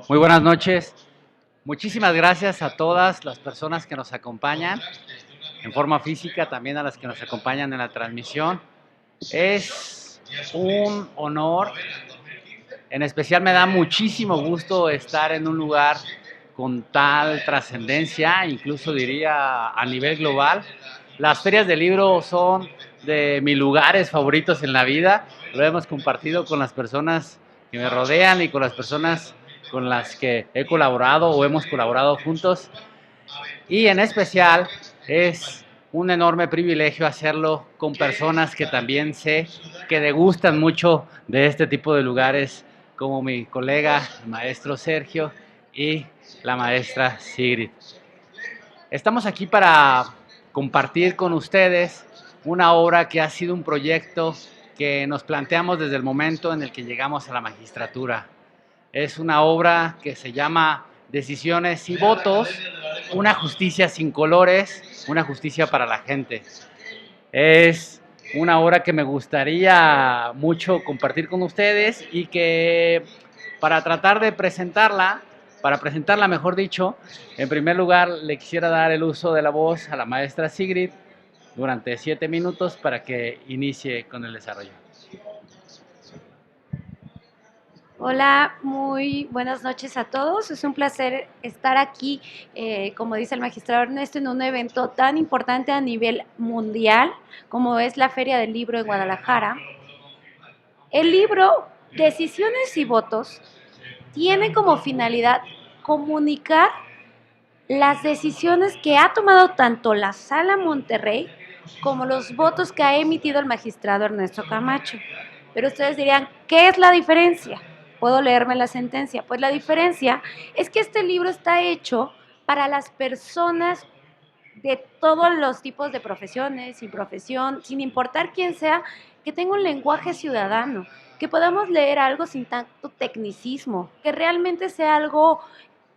Muy buenas noches. Muchísimas gracias a todas las personas que nos acompañan en forma física, también a las que nos acompañan en la transmisión. Es un honor, en especial me da muchísimo gusto estar en un lugar con tal trascendencia, incluso diría a nivel global. Las ferias del libro son de mis lugares favoritos en la vida. Lo hemos compartido con las personas que me rodean y con las personas con las que he colaborado o hemos colaborado juntos. Y en especial es un enorme privilegio hacerlo con personas que también sé que degustan mucho de este tipo de lugares, como mi colega, el maestro Sergio y la maestra Sigrid. Estamos aquí para compartir con ustedes una obra que ha sido un proyecto que nos planteamos desde el momento en el que llegamos a la magistratura. Es una obra que se llama Decisiones y Votos, una justicia sin colores, una justicia para la gente. Es una obra que me gustaría mucho compartir con ustedes y que para tratar de presentarla, para presentarla mejor dicho, en primer lugar le quisiera dar el uso de la voz a la maestra Sigrid durante 7 minutos para que inicie con el desarrollo. Hola, muy buenas noches a todos. Es un placer estar aquí, como dice el magistrado Ernesto, en un evento tan importante a nivel mundial como es la Feria del Libro en Guadalajara. El libro Decisiones y Votos tiene como finalidad comunicar las decisiones que ha tomado tanto la Sala Monterrey como los votos que ha emitido el magistrado Ernesto Camacho. Pero ustedes dirían, ¿qué es la diferencia? ¿Puedo leerme la sentencia? Pues la diferencia es que este libro está hecho para las personas de todos los tipos de profesiones, sin profesión, sin importar quién sea, que tenga un lenguaje ciudadano, que podamos leer algo sin tanto tecnicismo, que realmente sea algo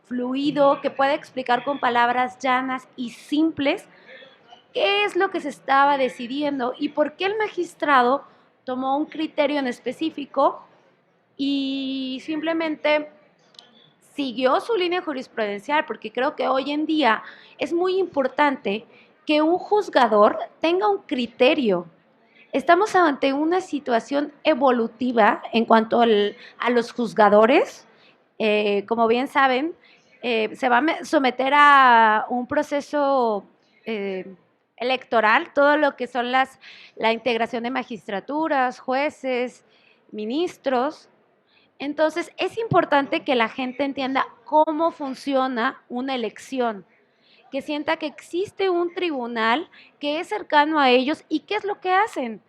fluido, que pueda explicar con palabras llanas y simples qué es lo que se estaba decidiendo y por qué el magistrado tomó un criterio en específico y simplemente siguió su línea jurisprudencial, porque creo que hoy en día es muy importante que un juzgador tenga un criterio. Estamos ante una situación evolutiva en cuanto a los juzgadores. Como bien saben, se va a someter a un proceso electoral, todo lo que son la integración de magistraturas, jueces, ministros. Entonces, es importante que la gente entienda cómo funciona una elección, que sienta que existe un tribunal que es cercano a ellos y qué es lo que hacen.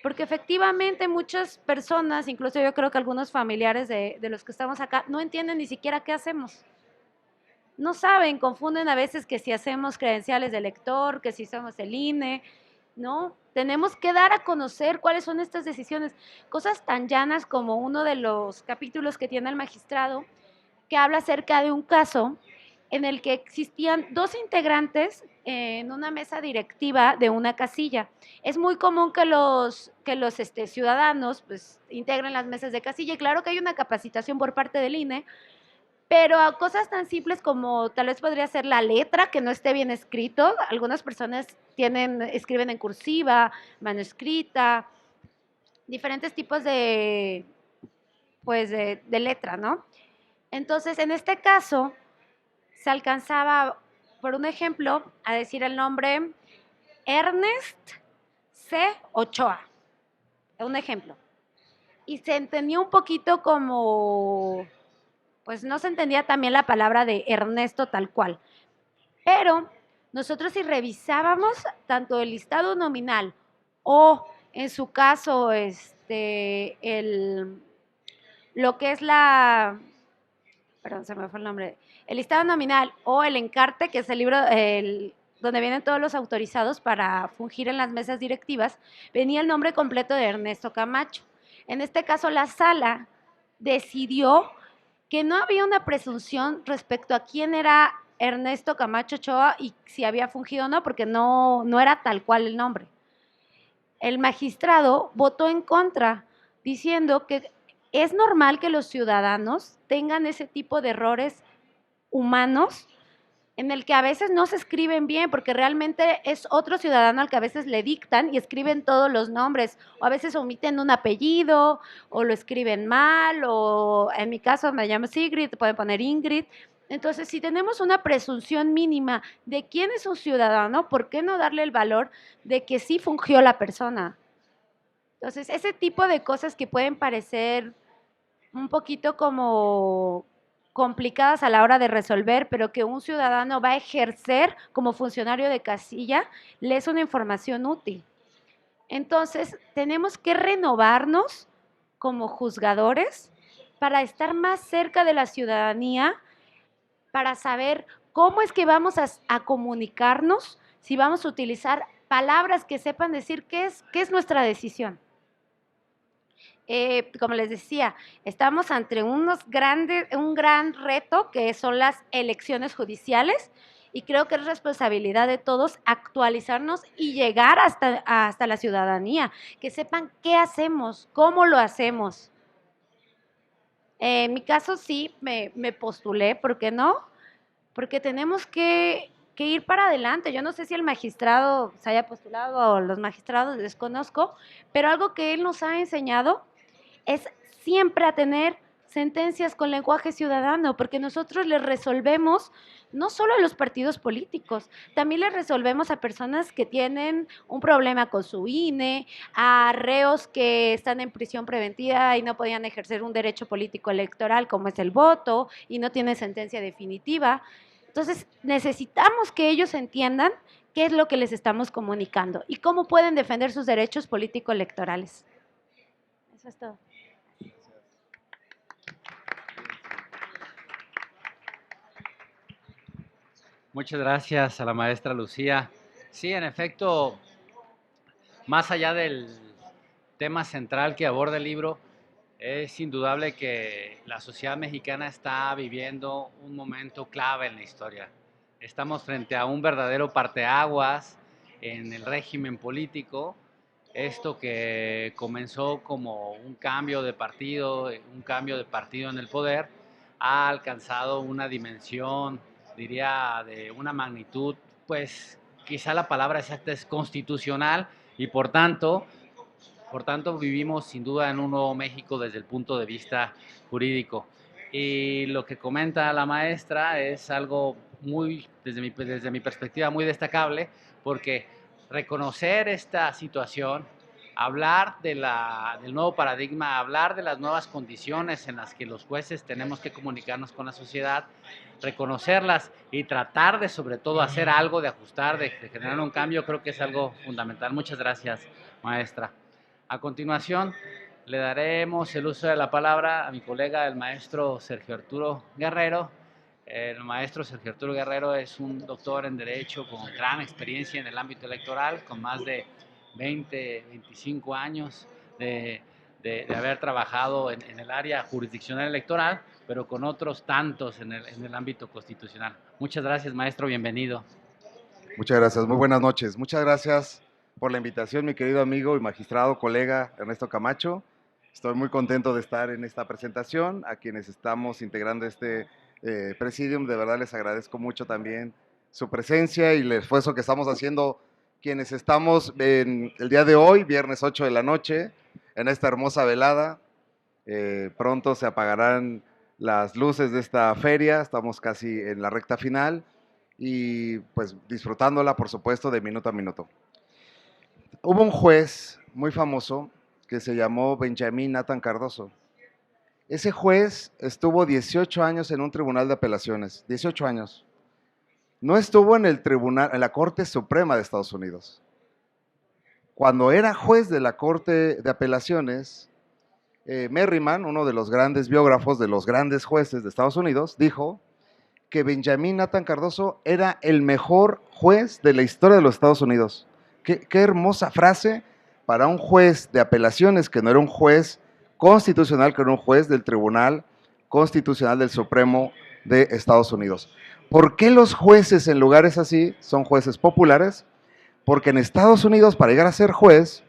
Porque efectivamente muchas personas, incluso yo creo que algunos familiares de los que estamos acá, no entienden ni siquiera qué hacemos. No saben, confunden a veces que si hacemos credenciales de elector, que si somos el INE, ¿no? Tenemos que dar a conocer cuáles son estas decisiones. Cosas tan llanas como uno de los capítulos que tiene el magistrado, que habla acerca de un caso en el que existían dos integrantes en una mesa directiva de una casilla. Es muy común que los ciudadanos pues, integren las mesas de casilla y claro que hay una capacitación por parte del INE, pero a cosas tan simples como tal vez podría ser la letra que no esté bien escrito. Algunas personas escriben en cursiva, manuscrita, diferentes tipos pues de letra, ¿no? Entonces, en este caso, se alcanzaba, por un ejemplo, a decir el nombre Ernest C. Ochoa. Un ejemplo. Y se entendía un poquito como, pues no se entendía también la palabra de Ernesto tal cual. Pero nosotros si revisábamos tanto el listado nominal o en su caso lo que es perdón, se me fue el nombre, el listado nominal o el encarte, que es el libro donde vienen todos los autorizados para fungir en las mesas directivas, venía el nombre completo de Ernesto Camacho. En este caso, la sala decidió que no había una presunción respecto a quién era Ernesto Camacho Ochoa y si había fungido o no, porque no era tal cual el nombre. El magistrado votó en contra, diciendo que es normal que los ciudadanos tengan ese tipo de errores humanos en el que a veces no se escriben bien, porque realmente es otro ciudadano al que a veces le dictan y escriben todos los nombres, o a veces omiten un apellido, o lo escriben mal, o en mi caso me llamo Sigrid, pueden poner Ingrid. Entonces, si tenemos una presunción mínima de quién es un ciudadano, ¿por qué no darle el valor de que sí fungió la persona? Entonces, ese tipo de cosas que pueden parecer un poquito como complicadas a la hora de resolver, pero que un ciudadano va a ejercer como funcionario de casilla, le es una información útil. Entonces, tenemos que renovarnos como juzgadores para estar más cerca de la ciudadanía, para saber cómo es que vamos a comunicarnos, si vamos a utilizar palabras que sepan decir qué es nuestra decisión. Como les decía, estamos ante un gran reto que son las elecciones judiciales y creo que es responsabilidad de todos actualizarnos y llegar hasta la ciudadanía, que sepan qué hacemos, cómo lo hacemos. En mi caso sí, me postulé, ¿por qué no? Porque tenemos que ir para adelante. Yo no sé si el magistrado se haya postulado o los magistrados, desconozco, pero algo que él nos ha enseñado es siempre a tener sentencias con lenguaje ciudadano, porque nosotros les resolvemos no solo a los partidos políticos, también les resolvemos a personas que tienen un problema con su INE, a reos que están en prisión preventiva y no podían ejercer un derecho político electoral como es el voto y no tienen sentencia definitiva. Entonces, necesitamos que ellos entiendan qué es lo que les estamos comunicando y cómo pueden defender sus derechos político-electorales. Eso es todo. Muchas gracias a la maestra Lucía. Sí, en efecto, más allá del tema central que aborda el libro, es indudable que la sociedad mexicana está viviendo un momento clave en la historia. Estamos frente a un verdadero parteaguas en el régimen político. Esto que comenzó como un cambio de partido en el poder, ha alcanzado una dimensión, diría, de una magnitud, pues quizá la palabra exacta es constitucional y por tanto, vivimos sin duda en un nuevo México desde el punto de vista jurídico. Y lo que comenta la maestra es algo muy, desde mi perspectiva, muy destacable, porque reconocer esta situación, hablar del nuevo paradigma, hablar de las nuevas condiciones en las que los jueces tenemos que comunicarnos con la sociedad, reconocerlas y tratar de, sobre todo, hacer algo, de ajustar, de generar un cambio, creo que es algo fundamental. Muchas gracias, maestra. A continuación, le daremos el uso de la palabra a mi colega, el maestro Sergio Arturo Guerrero. El maestro Sergio Arturo Guerrero es un doctor en Derecho con gran experiencia en el ámbito electoral, con más de 20, 25 años de haber trabajado en el área jurisdiccional electoral, pero con otros tantos en el ámbito constitucional. Muchas gracias, maestro, bienvenido. Muchas gracias, muy buenas noches. Muchas gracias por la invitación, mi querido amigo y magistrado, colega Ernesto Camacho. Estoy muy contento de estar en esta presentación. A quienes estamos integrando este presidium, de verdad les agradezco mucho también su presencia y el esfuerzo que estamos haciendo quienes estamos en el día de hoy, viernes 8 de la noche, en esta hermosa velada. Pronto se apagarán las luces de esta feria, estamos casi en la recta final y pues disfrutándola, por supuesto, de minuto a minuto. Hubo un juez muy famoso que se llamó Benjamín Nathan Cardoso. Ese juez estuvo 18 años en un tribunal de apelaciones, 18 años. No estuvo en el tribunal, en la Corte Suprema de Estados Unidos. Cuando era juez de la Corte de Apelaciones, Merriman, uno de los grandes biógrafos de los grandes jueces de Estados Unidos, dijo que Benjamín Nathan Cardoso era el mejor juez de la historia de los Estados Unidos. Qué hermosa frase para un juez de apelaciones que no era un juez constitucional, que era un juez del Tribunal Constitucional del Supremo de Estados Unidos. ¿Por qué los jueces en lugares así son jueces populares? Porque en Estados Unidos, para llegar a ser juez,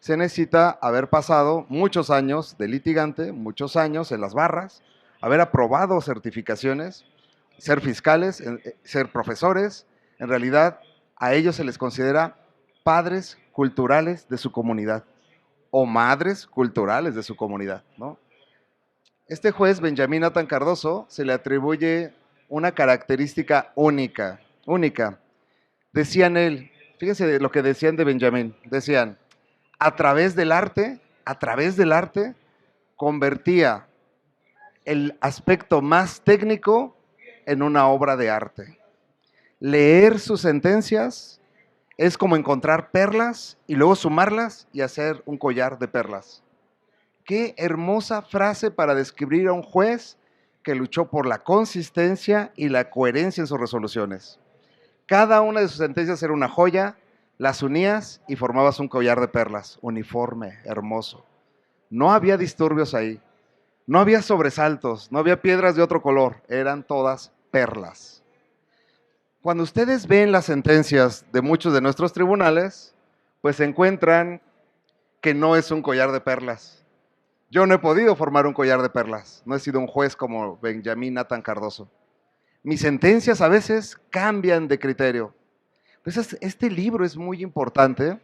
se necesita haber pasado muchos años de litigante, muchos años en las barras, haber aprobado certificaciones, ser fiscales, ser profesores. En realidad, a ellos se les considera padres culturales de su comunidad o madres culturales de su comunidad, ¿no? Este juez, Benjamín Nathan Cardoso, se le atribuye una característica única. Decían él, fíjense lo que decían de Benjamín, decían, a través del arte, convertía el aspecto más técnico en una obra de arte. Leer sus sentencias es como encontrar perlas y luego sumarlas y hacer un collar de perlas. Qué hermosa frase para describir a un juez que luchó por la consistencia y la coherencia en sus resoluciones. Cada una de sus sentencias era una joya, las unías y formabas un collar de perlas, uniforme, hermoso. No había disturbios ahí, no había sobresaltos, no había piedras de otro color, eran todas perlas. Cuando ustedes ven las sentencias de muchos de nuestros tribunales, pues encuentran que no es un collar de perlas. Yo no he podido formar un collar de perlas, no he sido un juez como Benjamín Nathan Cardoso. Mis sentencias a veces cambian de criterio. Entonces, este libro es muy importante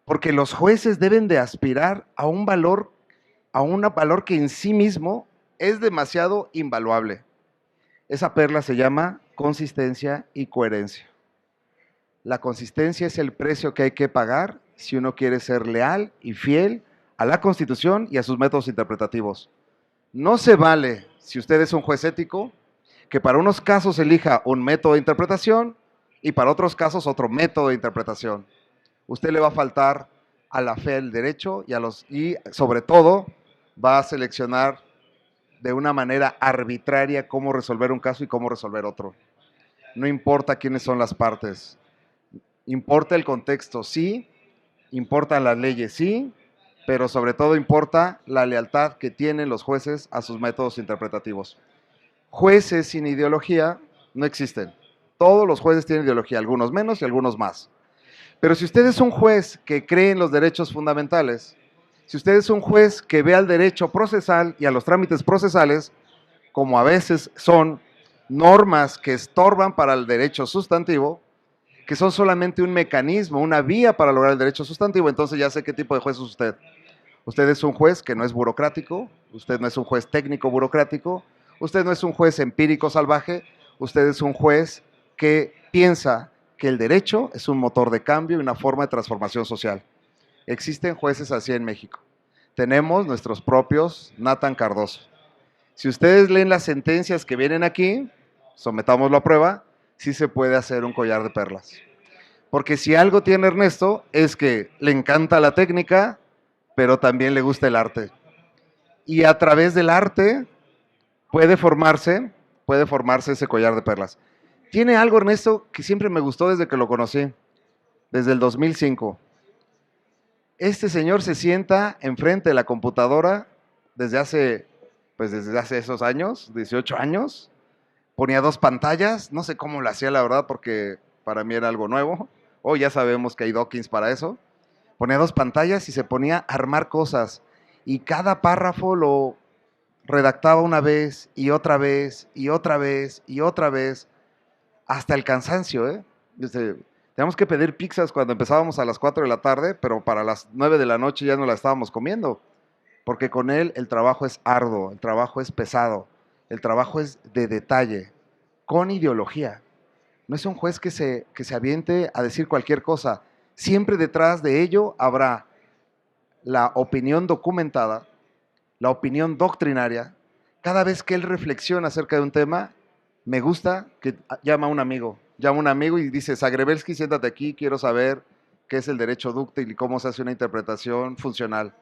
porque los jueces deben de aspirar a un valor que en sí mismo es demasiado invaluable. Esa perla se llama consistencia y coherencia. La consistencia es el precio que hay que pagar si uno quiere ser leal y fiel a la Constitución y a sus métodos interpretativos. No se vale, si usted es un juez ético, que para unos casos elija un método de interpretación y para otros casos otro método de interpretación. Usted le va a faltar a la fe del derecho y sobre todo va a seleccionar de una manera arbitraria cómo resolver un caso y cómo resolver otro. No importa quiénes son las partes, importa el contexto, sí, importan las leyes, sí, pero sobre todo importa la lealtad que tienen los jueces a sus métodos interpretativos. Jueces sin ideología no existen. Todos los jueces tienen ideología, algunos menos y algunos más. Pero si usted es un juez que cree en los derechos fundamentales, si usted es un juez que ve al derecho procesal y a los trámites procesales, como a veces son normas que estorban para el derecho sustantivo, que son solamente un mecanismo, una vía para lograr el derecho sustantivo, entonces ya sé qué tipo de juez es usted. Usted es un juez que no es burocrático, usted no es un juez técnico burocrático, usted no es un juez empírico salvaje, usted es un juez que piensa que el derecho es un motor de cambio y una forma de transformación social. Existen jueces así en México. Tenemos nuestros propios Nathan Cardoso. Si ustedes leen las sentencias que vienen aquí, sometámoslo a prueba, sí se puede hacer un collar de perlas. Porque si algo tiene Ernesto es que le encanta la técnica, pero también le gusta el arte. Y a través del arte puede formarse ese collar de perlas. Tiene algo, Ernesto, que siempre me gustó desde que lo conocí, desde el 2005. Este señor se sienta enfrente de la computadora desde hace esos años, 18 años. Ponía 2 pantallas, no sé cómo lo hacía la verdad porque para mí era algo nuevo. Hoy ya sabemos que hay dockings para eso. Ponía 2 pantallas y se ponía a armar cosas. Y cada párrafo lo redactaba una vez y otra vez y otra vez y otra vez, hasta el cansancio, ¿eh? Teníamos que pedir pizzas cuando empezábamos a las 4 de la tarde, pero para las 9 de la noche ya no la estábamos comiendo, porque con él el trabajo es arduo, el trabajo es pesado, el trabajo es de detalle, con ideología. No es un juez que se aviente a decir cualquier cosa. Siempre detrás de ello habrá la opinión documentada, la opinión doctrinaria. Cada vez que él reflexiona acerca de un tema, me gusta que llama a un amigo y dice, Zagrebelsky, siéntate aquí, quiero saber qué es el derecho dúctil y cómo se hace una interpretación funcional.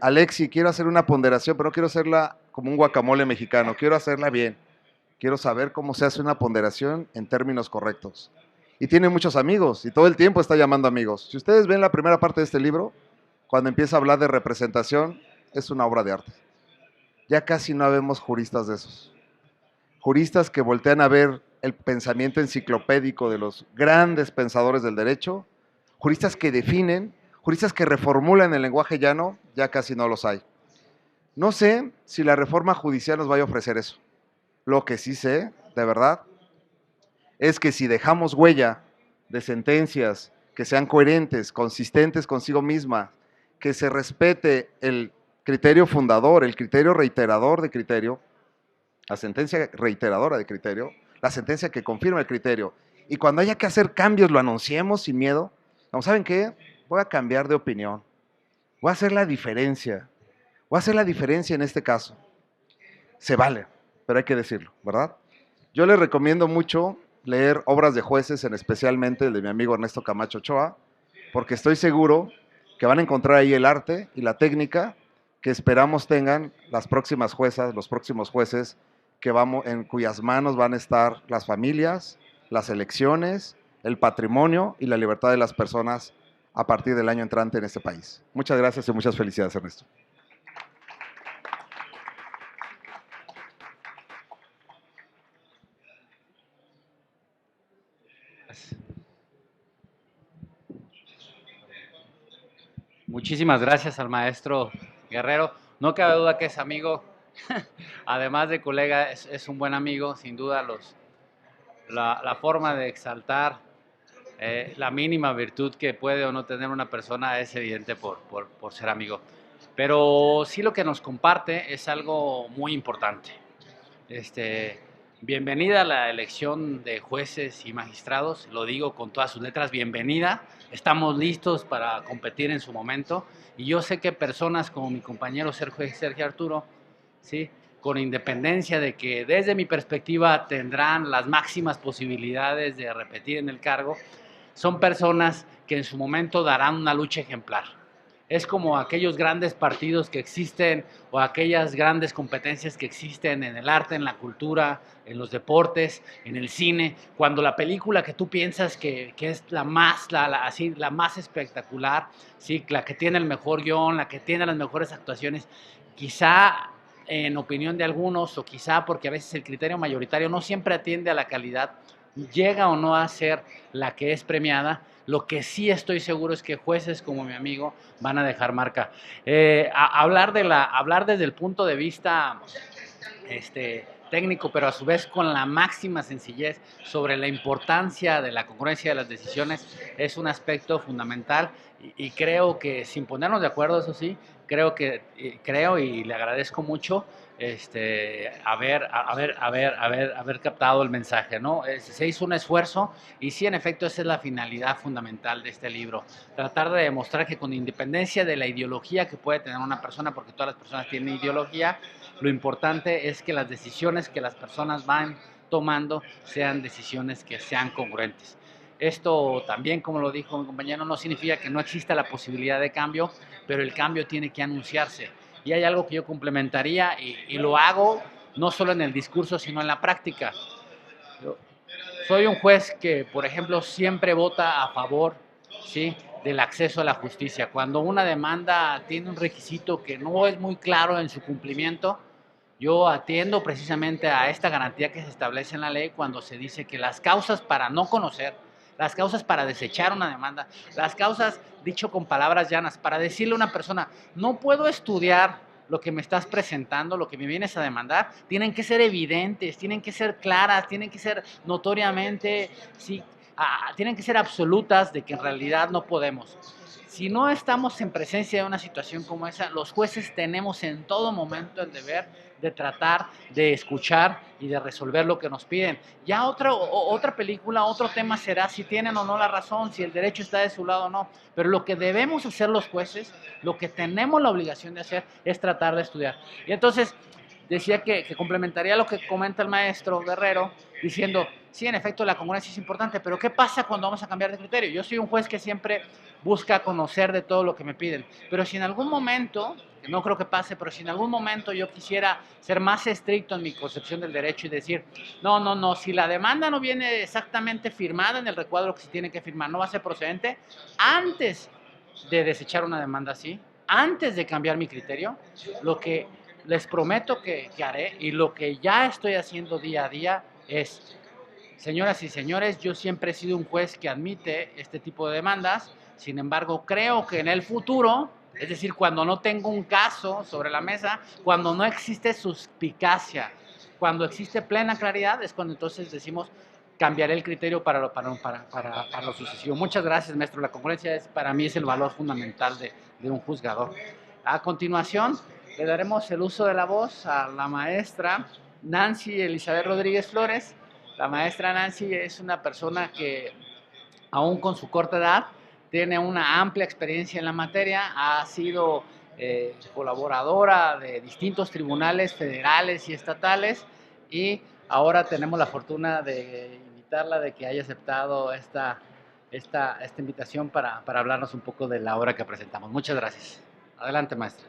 Alexi, quiero hacer una ponderación, pero no quiero hacerla como un guacamole mexicano, quiero hacerla bien. Quiero saber cómo se hace una ponderación en términos correctos. Y tiene muchos amigos, y todo el tiempo está llamando amigos. Si ustedes ven la primera parte de este libro, cuando empieza a hablar de representación, es una obra de arte. Ya casi no vemos juristas de esos. Juristas que voltean a ver el pensamiento enciclopédico de los grandes pensadores del derecho, juristas que definen, juristas que reformulan el lenguaje llano, ya casi no los hay. No sé si la reforma judicial nos vaya a ofrecer eso. Lo que sí sé, de verdad, es que si dejamos huella de sentencias que sean coherentes, consistentes consigo misma, que se respete el criterio fundador, el criterio reiterador de criterio, la sentencia reiteradora de criterio, la sentencia que confirma el criterio, y cuando haya que hacer cambios lo anunciemos sin miedo. Como saben qué, voy a cambiar de opinión, voy a hacer la diferencia, en este caso. Se vale, pero hay que decirlo, ¿verdad? Yo les recomiendo mucho leer obras de jueces, especialmente el de mi amigo Ernesto Camacho Ochoa, porque estoy seguro que van a encontrar ahí el arte y la técnica que esperamos tengan las próximas juezas, los próximos jueces, en cuyas manos van a estar las familias, las elecciones, el patrimonio y la libertad de las personas a partir del año entrante en este país. Muchas gracias y muchas felicidades, Ernesto. Muchísimas gracias al maestro Guerrero. No cabe duda que es amigo, además de colega, es un buen amigo. Sin duda, la forma de exaltar la mínima virtud que puede o no tener una persona es evidente por ser amigo. Pero sí, lo que nos comparte es algo muy importante. Bienvenida a la elección de jueces y magistrados, lo digo con todas sus letras, bienvenida. Estamos listos para competir en su momento, y yo sé que personas como mi compañero Sergio Arturo, ¿sí?, con independencia de que desde mi perspectiva tendrán las máximas posibilidades de repetir en el cargo, son personas que en su momento darán una lucha ejemplar. Es como aquellos grandes partidos que existen, o aquellas grandes competencias que existen en el arte, en la cultura, en los deportes, en el cine, cuando la película que tú piensas que es la más espectacular, ¿sí?, la que tiene el mejor guión, la que tiene las mejores actuaciones, quizá en opinión de algunos, o quizá porque a veces el criterio mayoritario no siempre atiende a la calidad, llega o no a ser la que es premiada. Lo que sí estoy seguro es que jueces como mi amigo van a dejar marca. Hablar desde el punto de vista técnico, pero a su vez con la máxima sencillez sobre la importancia de la congruencia de las decisiones, es un aspecto fundamental, y creo que, sin ponernos de acuerdo, eso sí, creo y le agradezco mucho haber captado el mensaje, ¿no? Se hizo un esfuerzo, y sí, en efecto, esa es la finalidad fundamental de este libro: tratar de demostrar que, con independencia de la ideología que puede tener una persona, porque todas las personas tienen ideología, lo importante es que las decisiones que las personas van tomando sean decisiones que sean congruentes. Esto también, como lo dijo mi compañero, no significa que no exista la posibilidad de cambio, pero el cambio tiene que anunciarse. Y hay algo que yo complementaría, y lo hago no solo en el discurso, sino en la práctica. Yo soy un juez que, por ejemplo, siempre vota a favor, ¿sí?, del acceso a la justicia. Cuando una demanda tiene un requisito que no es muy claro en su cumplimiento, yo atiendo precisamente a esta garantía que se establece en la ley, cuando se dice que las causas para no conocer, las causas para desechar una demanda, las causas, dicho con palabras llanas, para decirle a una persona: no puedo estudiar lo que me estás presentando, lo que me vienes a demandar, tienen que ser evidentes, tienen que ser claras, tienen que ser notoriamente, sí, tienen que ser absolutas, de que en realidad no podemos. Si no estamos en presencia de una situación como esa, los jueces tenemos en todo momento el deber de tratar de escuchar y de resolver lo que nos piden. Ya otra película, otro tema será si tienen o no la razón, si el derecho está de su lado o no. Pero lo que debemos hacer los jueces, lo que tenemos la obligación de hacer, es tratar de estudiar. Y entonces decía que complementaría lo que comenta el maestro Guerrero, diciendo: sí, en efecto, la congruencia es importante, pero ¿qué pasa cuando vamos a cambiar de criterio? Yo soy un juez que siempre busca conocer de todo lo que me piden, pero si en algún momento, que no creo que pase, pero si en algún momento yo quisiera ser más estricto en mi concepción del derecho y decir: no, si la demanda no viene exactamente firmada en el recuadro que se tiene que firmar, no va a ser procedente, antes de desechar una demanda así, antes de cambiar mi criterio, lo que les prometo que haré, y lo que ya estoy haciendo día a día, es: señoras y señores, yo siempre he sido un juez que admite este tipo de demandas. Sin embargo, creo que en el futuro, es decir, cuando no tengo un caso sobre la mesa, cuando no existe suspicacia, cuando existe plena claridad, es cuando entonces decimos cambiaré el criterio para lo sucesivo. Muchas gracias, maestro. La congruencia para mí es el valor fundamental de un juzgador. A continuación, le daremos el uso de la voz a la maestra Nancy Elizabeth Rodríguez Flores. La maestra Nancy es una persona que, aún con su corta edad, tiene una amplia experiencia en la materia, ha sido colaboradora de distintos tribunales federales y estatales, y ahora tenemos la fortuna de invitarla, de que haya aceptado esta invitación para hablarnos un poco de la obra que presentamos. Muchas gracias. Adelante, maestra.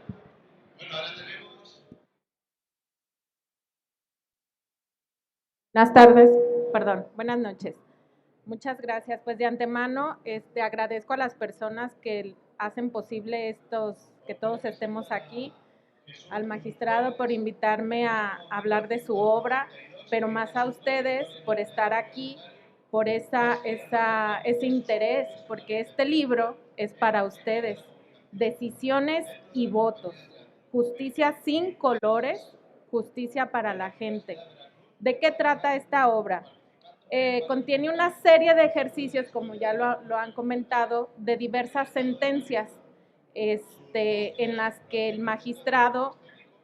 Buenas tardes, perdón, buenas noches. Muchas gracias. Pues de antemano agradezco a las personas que hacen posible que todos estemos aquí, al magistrado por invitarme a hablar de su obra, pero más a ustedes por estar aquí, por ese interés, porque este libro es para ustedes. Decisiones y votos. Justicia sin colores, justicia para la gente. ¿De qué trata esta obra? Contiene una serie de ejercicios, como ya lo han comentado, de diversas sentencias en las que el magistrado,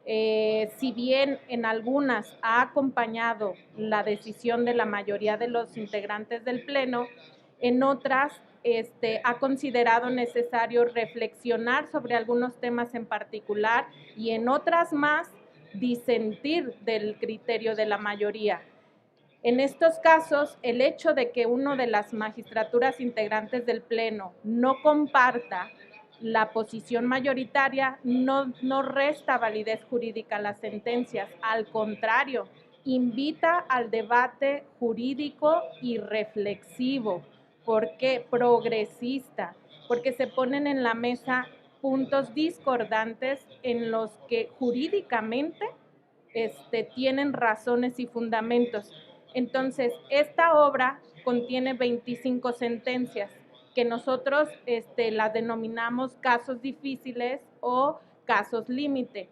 si bien en algunas ha acompañado la decisión de la mayoría de los integrantes del Pleno, en otras ha considerado necesario reflexionar sobre algunos temas en particular y en otras más disentir del criterio de la mayoría. En estos casos, el hecho de que uno de las magistraturas integrantes del Pleno no comparta la posición mayoritaria no resta validez jurídica a las sentencias, al contrario, invita al debate jurídico y reflexivo. ¿Por qué? Progresista, porque se ponen en la mesa puntos discordantes en los que jurídicamente tienen razones y fundamentos. Entonces, esta obra contiene 25 sentencias que nosotros las denominamos casos difíciles o casos límite.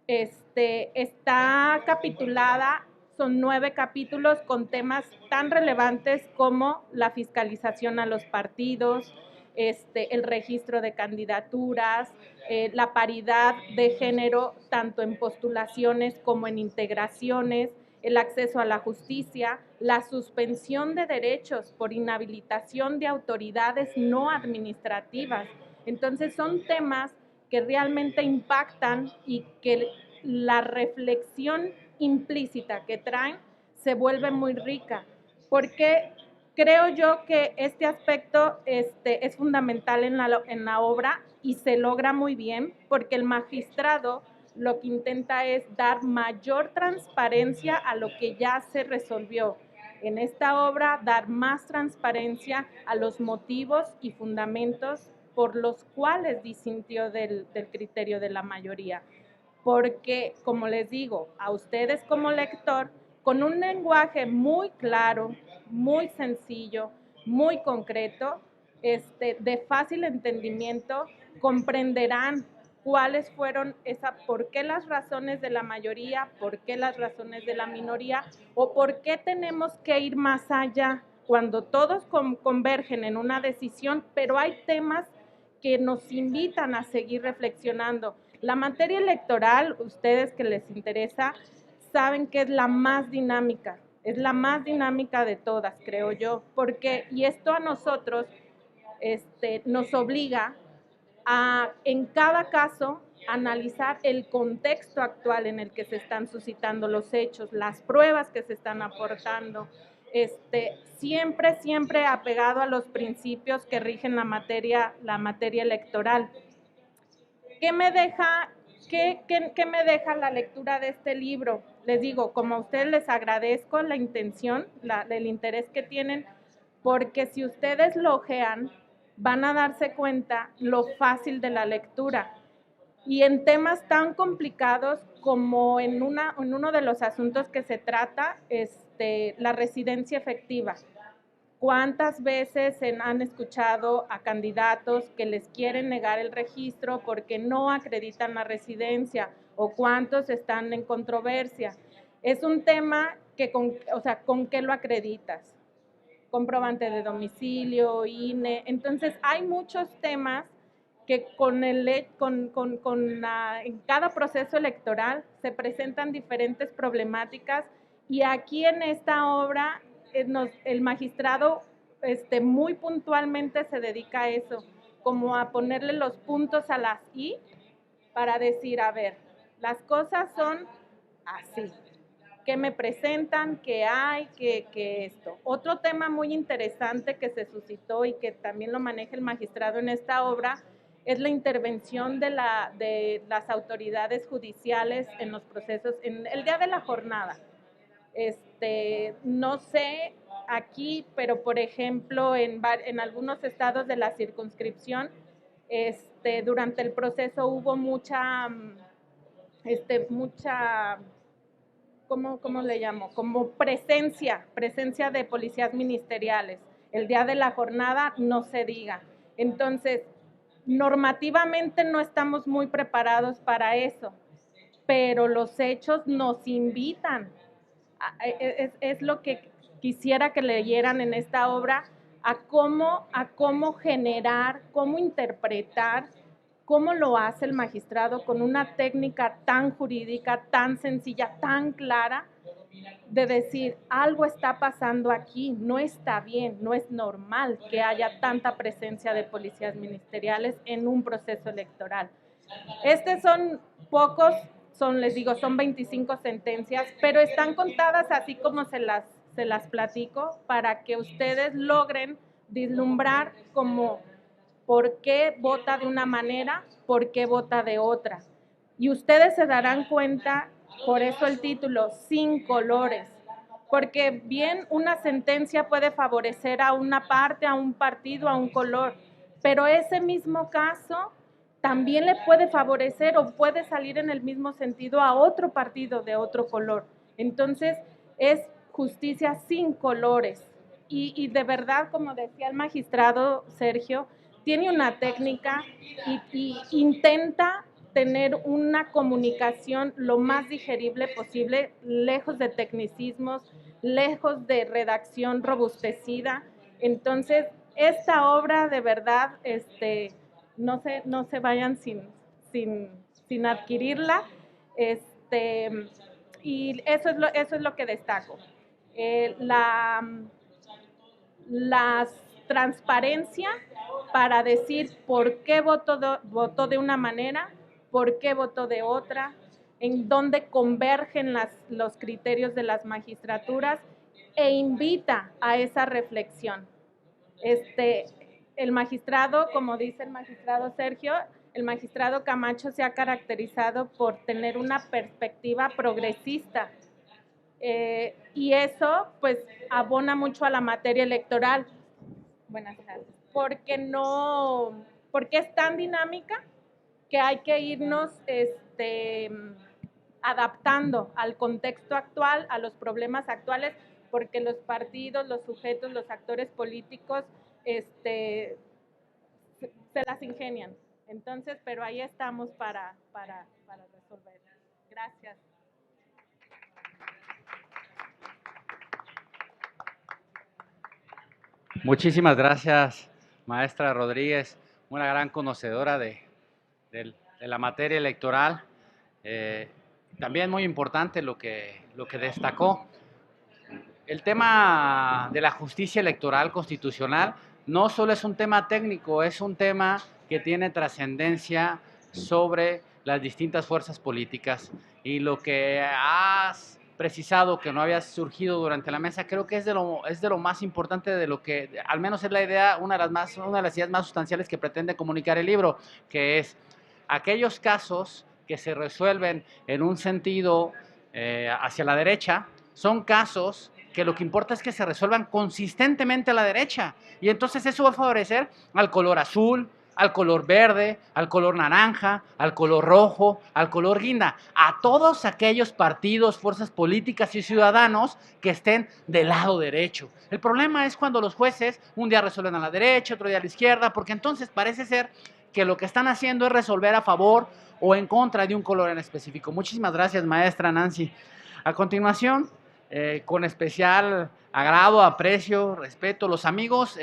Está capitulada, son 9 capítulos con temas tan relevantes como la fiscalización a los partidos, el registro de candidaturas, la paridad de género tanto en postulaciones como en integraciones, el acceso a la justicia, la suspensión de derechos por inhabilitación de autoridades no administrativas. Entonces son temas que realmente impactan y que la reflexión implícita que traen se vuelve muy rica, porque creo yo que este aspecto es fundamental en la obra y se logra muy bien, porque el magistrado lo que intenta es dar mayor transparencia a lo que ya se resolvió. En esta obra, dar más transparencia a los motivos y fundamentos por los cuales disintió del criterio de la mayoría. Porque, como les digo, a ustedes como lector, con un lenguaje muy claro, muy sencillo, muy concreto, de fácil entendimiento, comprenderán cuáles fueron por qué las razones de la mayoría, por qué las razones de la minoría, o por qué tenemos que ir más allá cuando todos convergen en una decisión, pero hay temas que nos invitan a seguir reflexionando. La materia electoral, ustedes que les interesa, saben que es la más dinámica de todas, creo yo, porque, y esto a nosotros nos obliga a, en cada caso, analizar el contexto actual en el que se están suscitando los hechos, las pruebas que se están aportando, siempre apegado a los principios que rigen la materia electoral. ¿Qué me deja la lectura de este libro? Les digo, como a ustedes les agradezco la intención, el interés que tienen, porque si ustedes lo ojean, van a darse cuenta lo fácil de la lectura. Y en temas tan complicados como en uno de los asuntos que se trata, la residencia efectiva. ¿Cuántas veces han escuchado a candidatos que les quieren negar el registro porque no acreditan la residencia? ¿O cuántos están en controversia? Es un tema que, ¿con qué lo acreditas? Comprobante de domicilio, INE. Entonces, hay muchos temas que en cada proceso electoral se presentan diferentes problemáticas, y aquí en esta obra el magistrado muy puntualmente se dedica a eso, como a ponerle los puntos a las I para decir, a ver, las cosas son así. ¿Qué me presentan? ¿Qué hay? ¿Qué esto? Otro tema muy interesante que se suscitó y que también lo maneja el magistrado en esta obra es la intervención de las autoridades judiciales en los procesos, en el día de la jornada. No sé aquí, pero por ejemplo en algunos estados de la circunscripción, durante el proceso hubo mucha ¿cómo le llamo? Como presencia de policías ministeriales. El día de la jornada no se diga. Entonces, normativamente no estamos muy preparados para eso, pero los hechos nos invitan. Es lo que quisiera que leyeran en esta obra, a cómo generar, cómo interpretar, cómo lo hace el magistrado con una técnica tan jurídica, tan sencilla, tan clara, de decir, algo está pasando aquí, no está bien, no es normal que haya tanta presencia de policías ministeriales en un proceso electoral. Son pocos, les digo, son 25 sentencias, pero están contadas así como se las platico, para que ustedes logren vislumbrar como por qué vota de una manera, por qué vota de otra. Y ustedes se darán cuenta, por eso el título, sin colores, porque bien una sentencia puede favorecer a una parte, a un partido, a un color, pero ese mismo caso también le puede favorecer o puede salir en el mismo sentido a otro partido de otro color. Entonces, es justicia sin colores. Y de verdad, como decía el magistrado Sergio, tiene una técnica y intenta tener una comunicación lo más digerible posible, lejos de tecnicismos, lejos de redacción robustecida. Entonces, esta obra de verdad, no se vayan sin adquirirla, y eso es lo que destaco. La transparencia para decir por qué votó de una manera, por qué votó de otra, en dónde convergen los criterios de las magistraturas, e invita a esa reflexión. El magistrado, como dice el magistrado Sergio, el magistrado Camacho se ha caracterizado por tener una perspectiva progresista, y eso pues abona mucho a la materia electoral. Buenas tardes. Porque es tan dinámica que hay que irnos adaptando al contexto actual, a los problemas actuales, porque los partidos, los sujetos, los actores políticos se las ingenian. Entonces, pero ahí estamos para resolver. Gracias. Muchísimas gracias, maestra Rodríguez, una gran conocedora de la materia electoral. También muy importante lo que destacó. El tema de la justicia electoral constitucional no solo es un tema técnico, es un tema que tiene trascendencia sobre las distintas fuerzas políticas, y lo que has precisado que no había surgido durante la mesa, creo que es de lo más importante, de lo que al menos es la idea, una de las ideas más sustanciales que pretende comunicar el libro, que es aquellos casos que se resuelven en un sentido hacia la derecha, son casos que lo que importa es que se resuelvan consistentemente a la derecha, y entonces eso va a favorecer al color azul, al color verde, al color naranja, al color rojo, al color guinda, a todos aquellos partidos, fuerzas políticas y ciudadanos que estén del lado derecho. El problema es cuando los jueces un día resuelven a la derecha, otro día a la izquierda, porque entonces parece ser que lo que están haciendo es resolver a favor o en contra de un color en específico. Muchísimas gracias, maestra Nancy. A continuación, con especial agrado, aprecio, respeto, los amigos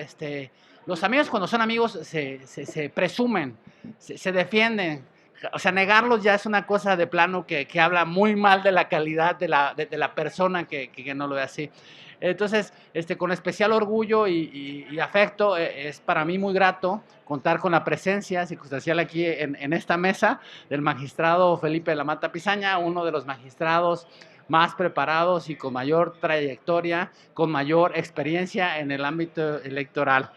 cuando son amigos se presumen, se defienden. O sea, negarlos ya es una cosa de plano que habla muy mal de la calidad de la persona que no lo ve así. Entonces, con especial orgullo y afecto, es para mí muy grato contar con la presencia circunstancial aquí en esta mesa del magistrado Felipe de la Mata Pizaña, uno de los magistrados más preparados y con mayor trayectoria, con mayor experiencia en el ámbito electoral.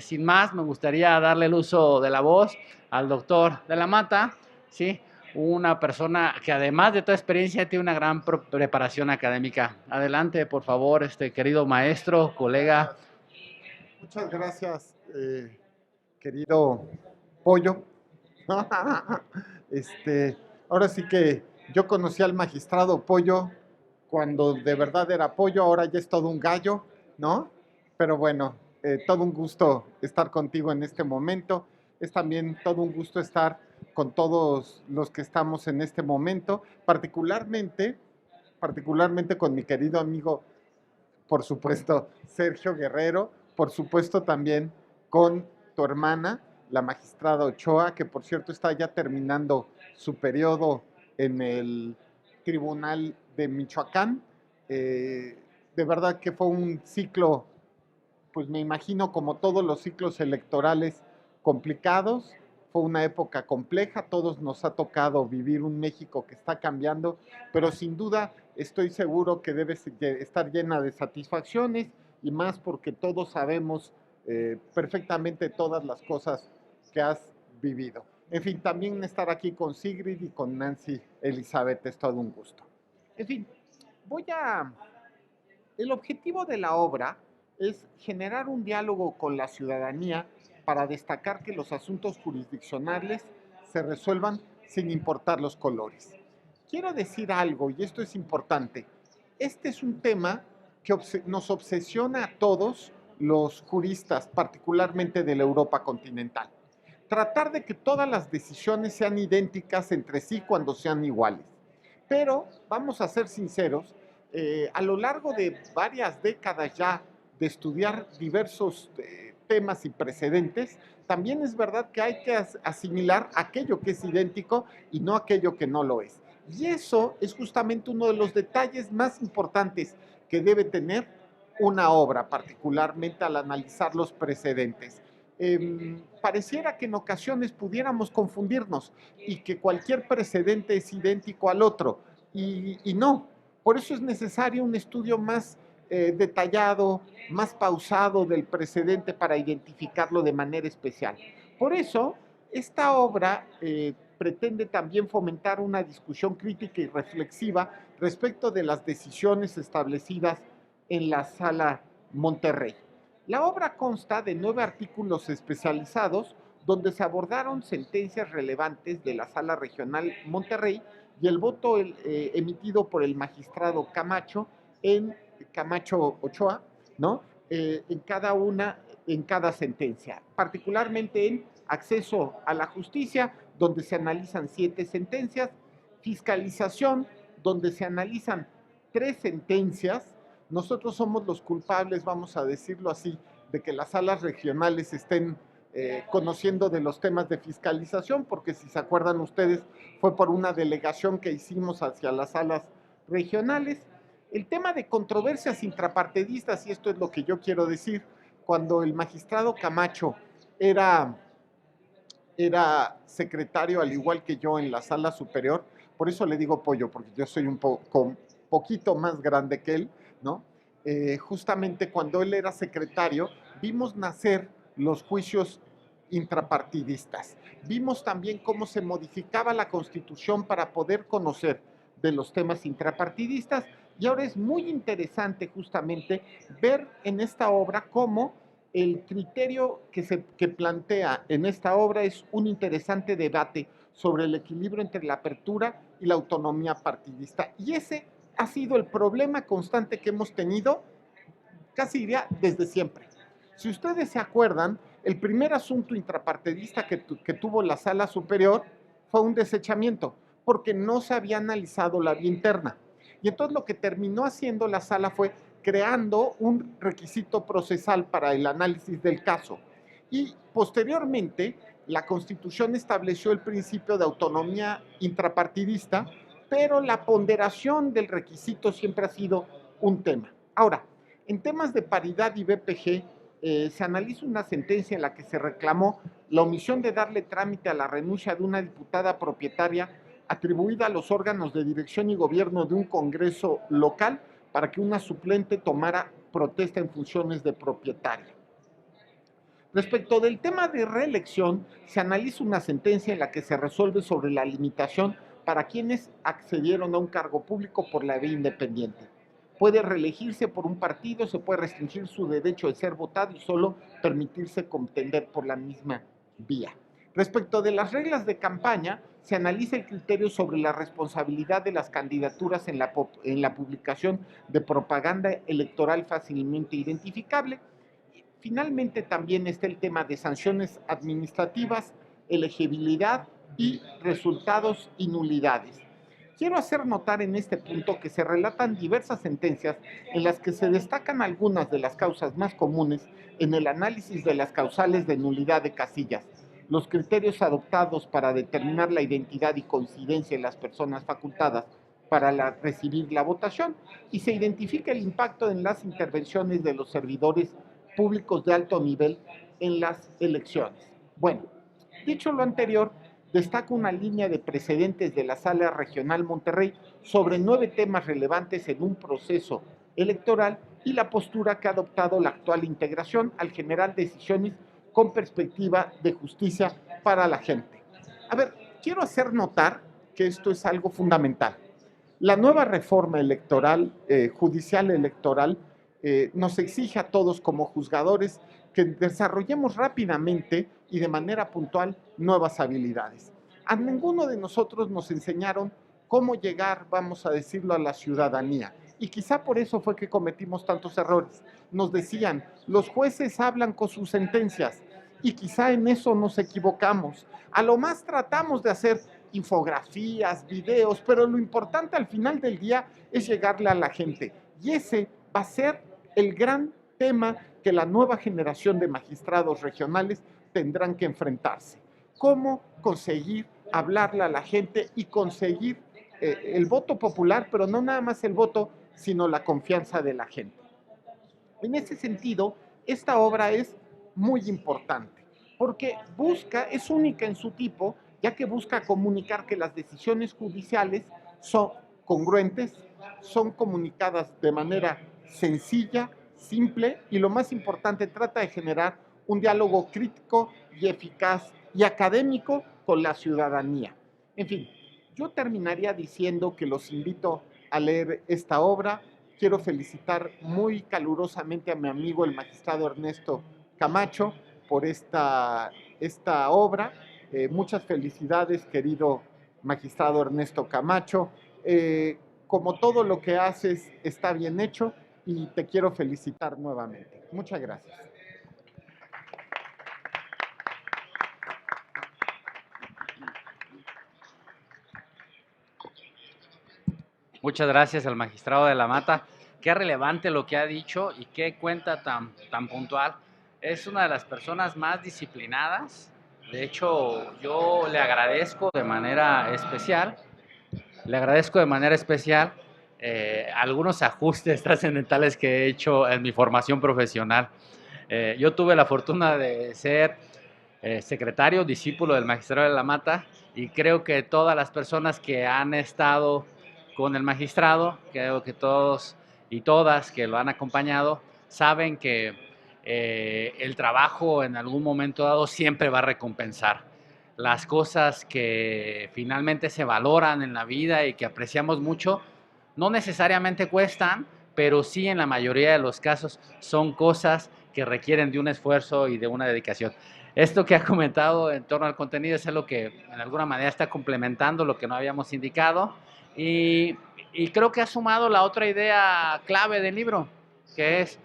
Sin más, me gustaría darle el uso de la voz al doctor de la Mata, ¿sí? Una persona que además de toda experiencia tiene una gran preparación académica. Adelante, por favor, querido maestro, colega. Muchas gracias, querido Pollo. Ahora sí que yo conocí al magistrado Pollo cuando de verdad era pollo, ahora ya es todo un gallo, ¿no? Pero bueno, todo un gusto estar contigo en este momento. Es también todo un gusto estar con todos los que estamos en este momento, particularmente con mi querido amigo, por supuesto, Sergio Guerrero, por supuesto también con tu hermana, la magistrada Ochoa, que por cierto está ya terminando su periodo en el Tribunal de Michoacán. De verdad que fue un ciclo, pues me imagino como todos los ciclos electorales complicados. Fue una época compleja, a todos nos ha tocado vivir un México que está cambiando, pero sin duda estoy seguro que debe estar llena de satisfacciones y más porque todos sabemos perfectamente todas las cosas que has vivido. En fin, también estar aquí con Sigrid y con Nancy Elizabeth es todo un gusto. En fin, el objetivo de la obra es generar un diálogo con la ciudadanía para destacar que los asuntos jurisdiccionales se resuelvan sin importar los colores. Quiero decir algo, y esto es importante. Este es un tema que nos obsesiona a todos los juristas, particularmente de la Europa continental. Tratar de que todas las decisiones sean idénticas entre sí cuando sean iguales. Pero, vamos a ser sinceros, a lo largo de varias décadas ya de estudiar diversos temas y precedentes, también es verdad que hay que asimilar aquello que es idéntico y no aquello que no lo es. Y eso es justamente uno de los detalles más importantes que debe tener una obra, particularmente al analizar los precedentes. Pareciera que en ocasiones pudiéramos confundirnos y que cualquier precedente es idéntico al otro, y no. Por eso es necesario un estudio más detallado, más pausado del precedente para identificarlo de manera especial. Por eso, esta obra pretende también fomentar una discusión crítica y reflexiva respecto de las decisiones establecidas en la Sala Monterrey. La obra consta de 9 artículos especializados donde se abordaron sentencias relevantes de la Sala Regional Monterrey y el voto emitido por el magistrado Camacho Ochoa, ¿no? En cada sentencia, particularmente en acceso a la justicia, donde se analizan 7 sentencias, fiscalización, donde se analizan 3 sentencias. Nosotros somos los culpables, vamos a decirlo así, de que las salas regionales estén conociendo de los temas de fiscalización, porque si se acuerdan ustedes, fue por una delegación que hicimos hacia las salas regionales. El tema de controversias intrapartidistas, y esto es lo que yo quiero decir, cuando el magistrado Camacho era secretario, al igual que yo, en la sala superior, por eso le digo pollo, porque yo soy un poquito más grande que él, ¿no? Justamente cuando él era secretario, vimos nacer los juicios intrapartidistas. Vimos también cómo se modificaba la Constitución para poder conocer de los temas intrapartidistas, y ahora es muy interesante justamente ver en esta obra cómo el criterio que plantea en esta obra es un interesante debate sobre el equilibrio entre la apertura y la autonomía partidista. Y ese ha sido el problema constante que hemos tenido, casi diría, desde siempre. Si ustedes se acuerdan, el primer asunto intrapartidista que tuvo la Sala Superior fue un desechamiento, porque no se había analizado la vía interna. Y entonces lo que terminó haciendo la Sala fue creando un requisito procesal para el análisis del caso. Y posteriormente, la Constitución estableció el principio de autonomía intrapartidista, pero la ponderación del requisito siempre ha sido un tema. Ahora, en temas de paridad y BPG, se analiza una sentencia en la que se reclamó la omisión de darle trámite a la renuncia de una diputada propietaria atribuida a los órganos de dirección y gobierno de un congreso local para que una suplente tomara protesta en funciones de propietaria. Respecto del tema de reelección, se analiza una sentencia en la que se resuelve sobre la limitación para quienes accedieron a un cargo público por la vía independiente. Puede reelegirse por un partido, se puede restringir su derecho de ser votado y solo permitirse contender por la misma vía. Respecto de las reglas de campaña, se analiza el criterio sobre la responsabilidad de las candidaturas en la publicación de propaganda electoral fácilmente identificable. Finalmente también está el tema de sanciones administrativas, elegibilidad y resultados y nulidades. Quiero hacer notar en este punto que se relatan diversas sentencias en las que se destacan algunas de las causas más comunes en el análisis de las causales de nulidad de casillas, los criterios adoptados para determinar la identidad y coincidencia de las personas facultadas para recibir la votación, y se identifica el impacto en las intervenciones de los servidores públicos de alto nivel en las elecciones. Bueno, dicho lo anterior, destaca una línea de precedentes de la Sala Regional Monterrey sobre 9 temas relevantes en un proceso electoral y la postura que ha adoptado la actual integración al generar decisiones con perspectiva de justicia para la gente. A ver, quiero hacer notar que esto es algo fundamental. La nueva reforma electoral, judicial electoral, nos exige a todos como juzgadores que desarrollemos rápidamente y de manera puntual nuevas habilidades. A ninguno de nosotros nos enseñaron cómo llegar, vamos a decirlo, a la ciudadanía. Y quizá por eso fue que cometimos tantos errores. Nos decían, los jueces hablan con sus sentencias, y quizá en eso nos equivocamos. A lo más tratamos de hacer infografías, videos, pero lo importante al final del día es llegarle a la gente. Y ese va a ser el gran tema que la nueva generación de magistrados regionales tendrán que enfrentarse. ¿Cómo conseguir hablarle a la gente y conseguir el voto popular, pero no nada más el voto, sino la confianza de la gente? En ese sentido, esta obra es muy importante, porque es única en su tipo, ya que busca comunicar que las decisiones judiciales son congruentes, son comunicadas de manera sencilla, simple y, lo más importante, trata de generar un diálogo crítico y eficaz y académico con la ciudadanía. En fin, yo terminaría diciendo que los invito a leer esta obra. Quiero felicitar muy calurosamente a mi amigo el magistrado Ernesto Camacho por esta obra. Muchas felicidades, querido magistrado Ernesto Camacho. Como todo lo que haces está bien hecho y te quiero felicitar nuevamente. Muchas gracias. Muchas gracias al magistrado de la Mata. Qué relevante lo que ha dicho y qué cuenta tan puntual. Es una de las personas más disciplinadas. De hecho, yo le agradezco de manera especial. Algunos ajustes trascendentales que he hecho en mi formación profesional. Yo tuve la fortuna de ser secretario, discípulo del magistrado de la Mata, y creo que todas las personas que han estado con el magistrado, creo que todos y todas que lo han acompañado, saben que el trabajo en algún momento dado siempre va a recompensar. Las cosas que finalmente se valoran en la vida y que apreciamos mucho, no necesariamente cuestan, pero sí en la mayoría de los casos son cosas que requieren de un esfuerzo y de una dedicación. Esto que ha comentado en torno al contenido es algo que en alguna manera está complementando lo que no habíamos indicado y creo que ha sumado la otra idea clave del libro, que es,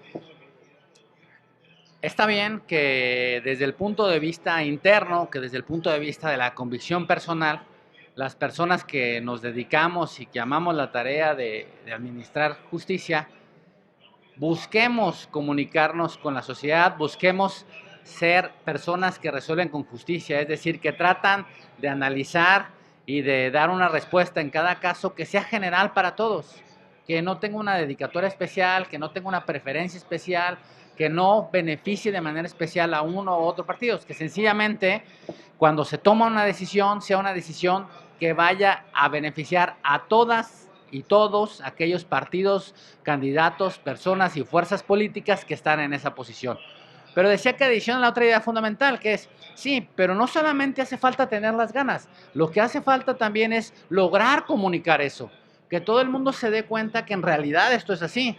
está bien que desde el punto de vista interno, que desde el punto de vista de la convicción personal, las personas que nos dedicamos y que amamos la tarea de administrar justicia, busquemos comunicarnos con la sociedad, busquemos ser personas que resuelven con justicia, es decir, que tratan de analizar y de dar una respuesta en cada caso que sea general para todos, que no tenga una dedicatoria especial, que no tenga una preferencia especial, que no beneficie de manera especial a uno u otro partido, que sencillamente cuando se toma una decisión sea una decisión que vaya a beneficiar a todas y todos aquellos partidos, candidatos, personas y fuerzas políticas que están en esa posición. Pero decía que adiciona la otra idea fundamental, que es, sí, pero no solamente hace falta tener las ganas, lo que hace falta también es lograr comunicar eso, que todo el mundo se dé cuenta que en realidad esto es así.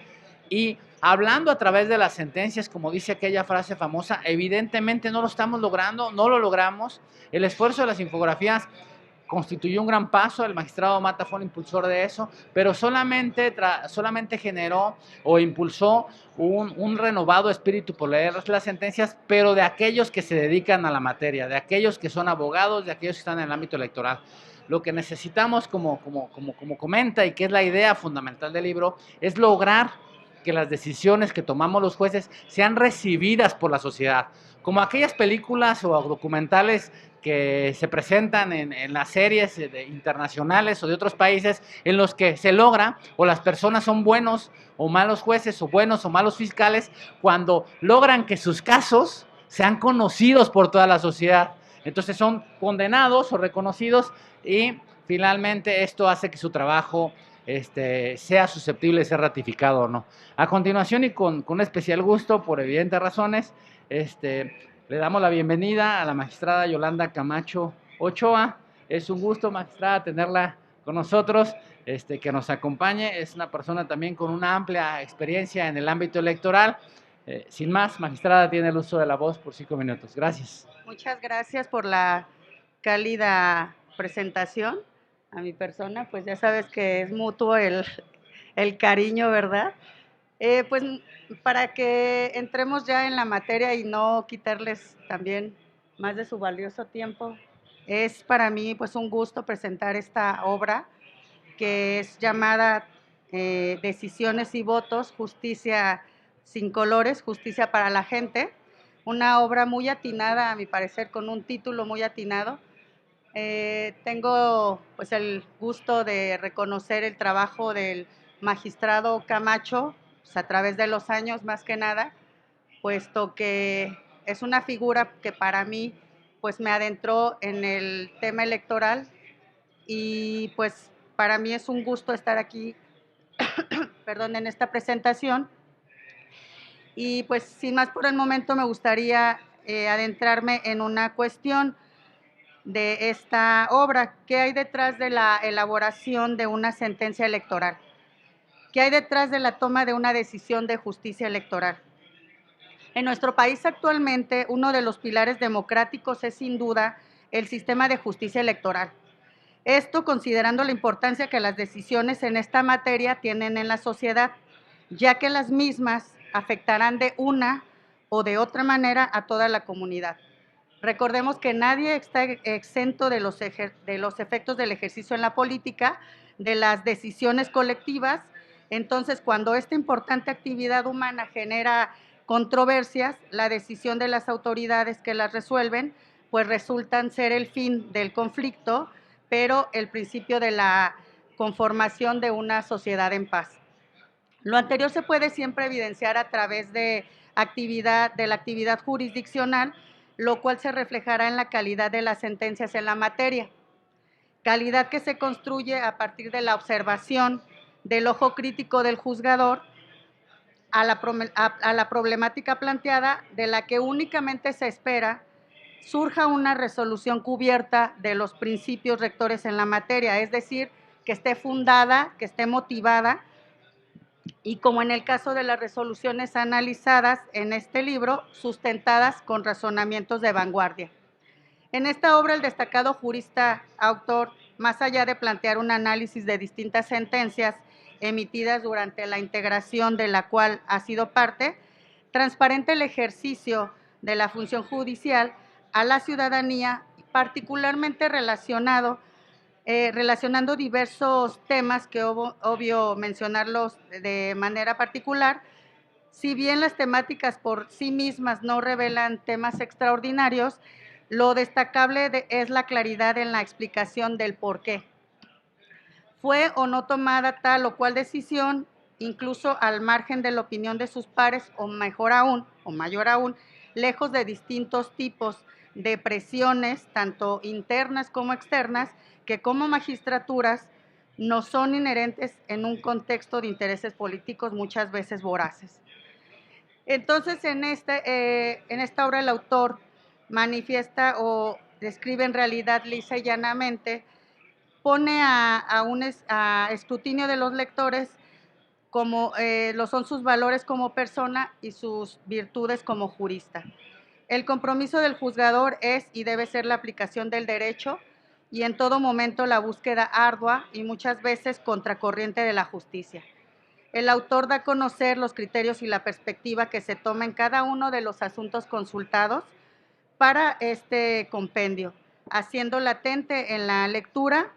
Y hablando a través de las sentencias, como dice aquella frase famosa, evidentemente no lo estamos logrando, no lo logramos. El esfuerzo de las infografías constituyó un gran paso, el magistrado Mata fue un impulsor de eso, pero solamente generó o impulsó un renovado espíritu por leer las sentencias, pero de aquellos que se dedican a la materia, de aquellos que son abogados, de aquellos que están en el ámbito electoral. Lo que necesitamos, como comenta, y que es la idea fundamental del libro, es lograr que las decisiones que tomamos los jueces sean recibidas por la sociedad, como aquellas películas o documentales que se presentan en las series internacionales o de otros países en los que se logra o las personas son buenos o malos jueces o buenos o malos fiscales cuando logran que sus casos sean conocidos por toda la sociedad. Entonces son condenados o reconocidos y finalmente esto hace que su trabajo sea susceptible de ser ratificado o no. A continuación y con especial gusto, por evidentes razones, le damos la bienvenida a la magistrada Yolanda Camacho Ochoa. Es un gusto, magistrada, tenerla con nosotros, que nos acompañe. Es una persona también con una amplia experiencia en el ámbito electoral. Sin más, magistrada, tiene el uso de la voz por 5 minutos. Gracias. Muchas gracias por la cálida presentación a mi persona. Pues ya sabes que es mutuo el cariño, ¿verdad? Pues para que entremos ya en la materia y no quitarles también más de su valioso tiempo, es para mí pues un gusto presentar esta obra que es llamada Decisiones y Votos, Justicia sin Colores, Justicia para la Gente, una obra muy atinada, a mi parecer, con un título muy atinado. Tengo pues el gusto de reconocer el trabajo del magistrado Camacho, pues, a través de los años más que nada, puesto que es una figura que para mí pues me adentró en el tema electoral y pues para mí es un gusto estar aquí, perdón, en esta presentación. Y pues sin más por el momento me gustaría adentrarme en una cuestión de esta obra. ¿Qué hay detrás de la elaboración de una sentencia electoral? ¿Qué hay detrás de la toma de una decisión de justicia electoral? En nuestro país actualmente uno de los pilares democráticos es sin duda el sistema de justicia electoral. Esto considerando la importancia que las decisiones en esta materia tienen en la sociedad, ya que las mismas afectarán de una o de otra manera a toda la comunidad. Recordemos que nadie está exento de los efectos del ejercicio en la política, de las decisiones colectivas. Entonces, cuando esta importante actividad humana genera controversias, la decisión de las autoridades que las resuelven, pues resultan ser el fin del conflicto, pero el principio de la conformación de una sociedad en paz. Lo anterior se puede siempre evidenciar a través de la actividad jurisdiccional, lo cual se reflejará en la calidad de las sentencias en la materia. Calidad que se construye a partir de la observación del ojo crítico del juzgador a la problemática planteada, de la que únicamente se espera surja una resolución cubierta de los principios rectores en la materia, es decir, que esté fundada, que esté motivada y como en el caso de las resoluciones analizadas en este libro, sustentadas con razonamientos de vanguardia. En esta obra, el destacado jurista autor, más allá de plantear un análisis de distintas sentencias emitidas durante la integración de la cual ha sido parte, transparenta el ejercicio de la función judicial a la ciudadanía, particularmente relacionando diversos temas que obvio mencionarlos de manera particular. Si bien las temáticas por sí mismas no revelan temas extraordinarios, lo destacable es la claridad en la explicación del por qué. Fue o no tomada tal o cual decisión, incluso al margen de la opinión de sus pares, o mejor aún, o mayor aún, lejos de distintos tipos de presiones, tanto internas como externas, que como magistraturas no son inherentes en un contexto de intereses políticos muchas veces voraces. Entonces, en esta obra el autor manifiesta o describe en realidad lisa y llanamente, pone a escrutinio de los lectores como lo son sus valores como persona y sus virtudes como jurista. El compromiso del juzgador es y debe ser la aplicación del derecho y en todo momento la búsqueda ardua y muchas veces contracorriente de la justicia. El autor da a conocer los criterios y la perspectiva que se toma en cada uno de los asuntos consultados para este compendio, haciendo latente en la lectura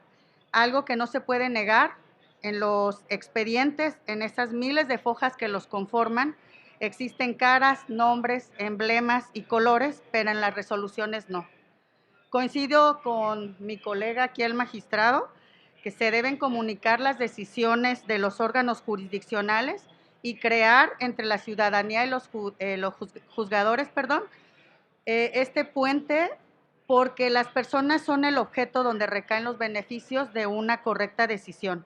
algo que no se puede negar. En los expedientes, en esas miles de fojas que los conforman, existen caras, nombres, emblemas y colores, pero en las resoluciones no. Coincido con mi colega aquí, el magistrado, que se deben comunicar las decisiones de los órganos jurisdiccionales y crear entre la ciudadanía y los juzgadores, este puente, porque las personas son el objeto donde recaen los beneficios de una correcta decisión,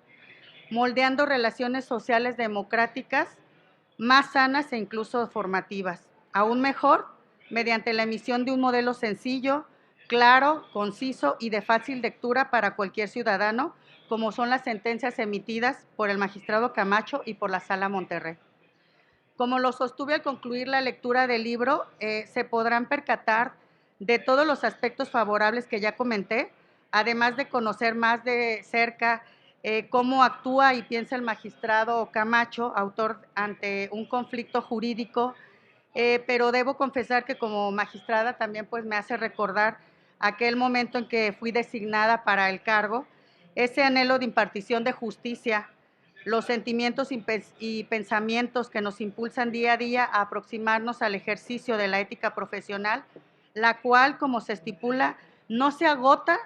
moldeando relaciones sociales democráticas más sanas e incluso formativas. Aún mejor, mediante la emisión de un modelo sencillo, claro, conciso y de fácil lectura para cualquier ciudadano, como son las sentencias emitidas por el magistrado Camacho y por la Sala Monterrey. Como lo sostuve al concluir la lectura del libro, se podrán percatar de todos los aspectos favorables que ya comenté, además de conocer más de cerca cómo actúa y piensa el magistrado Camacho, autor ante un conflicto jurídico, pero debo confesar que como magistrada también pues me hace recordar aquel momento en que fui designada para el cargo, ese anhelo de impartición de justicia, los sentimientos y pensamientos que nos impulsan día a día a aproximarnos al ejercicio de la ética profesional, la cual, como se estipula, no se agota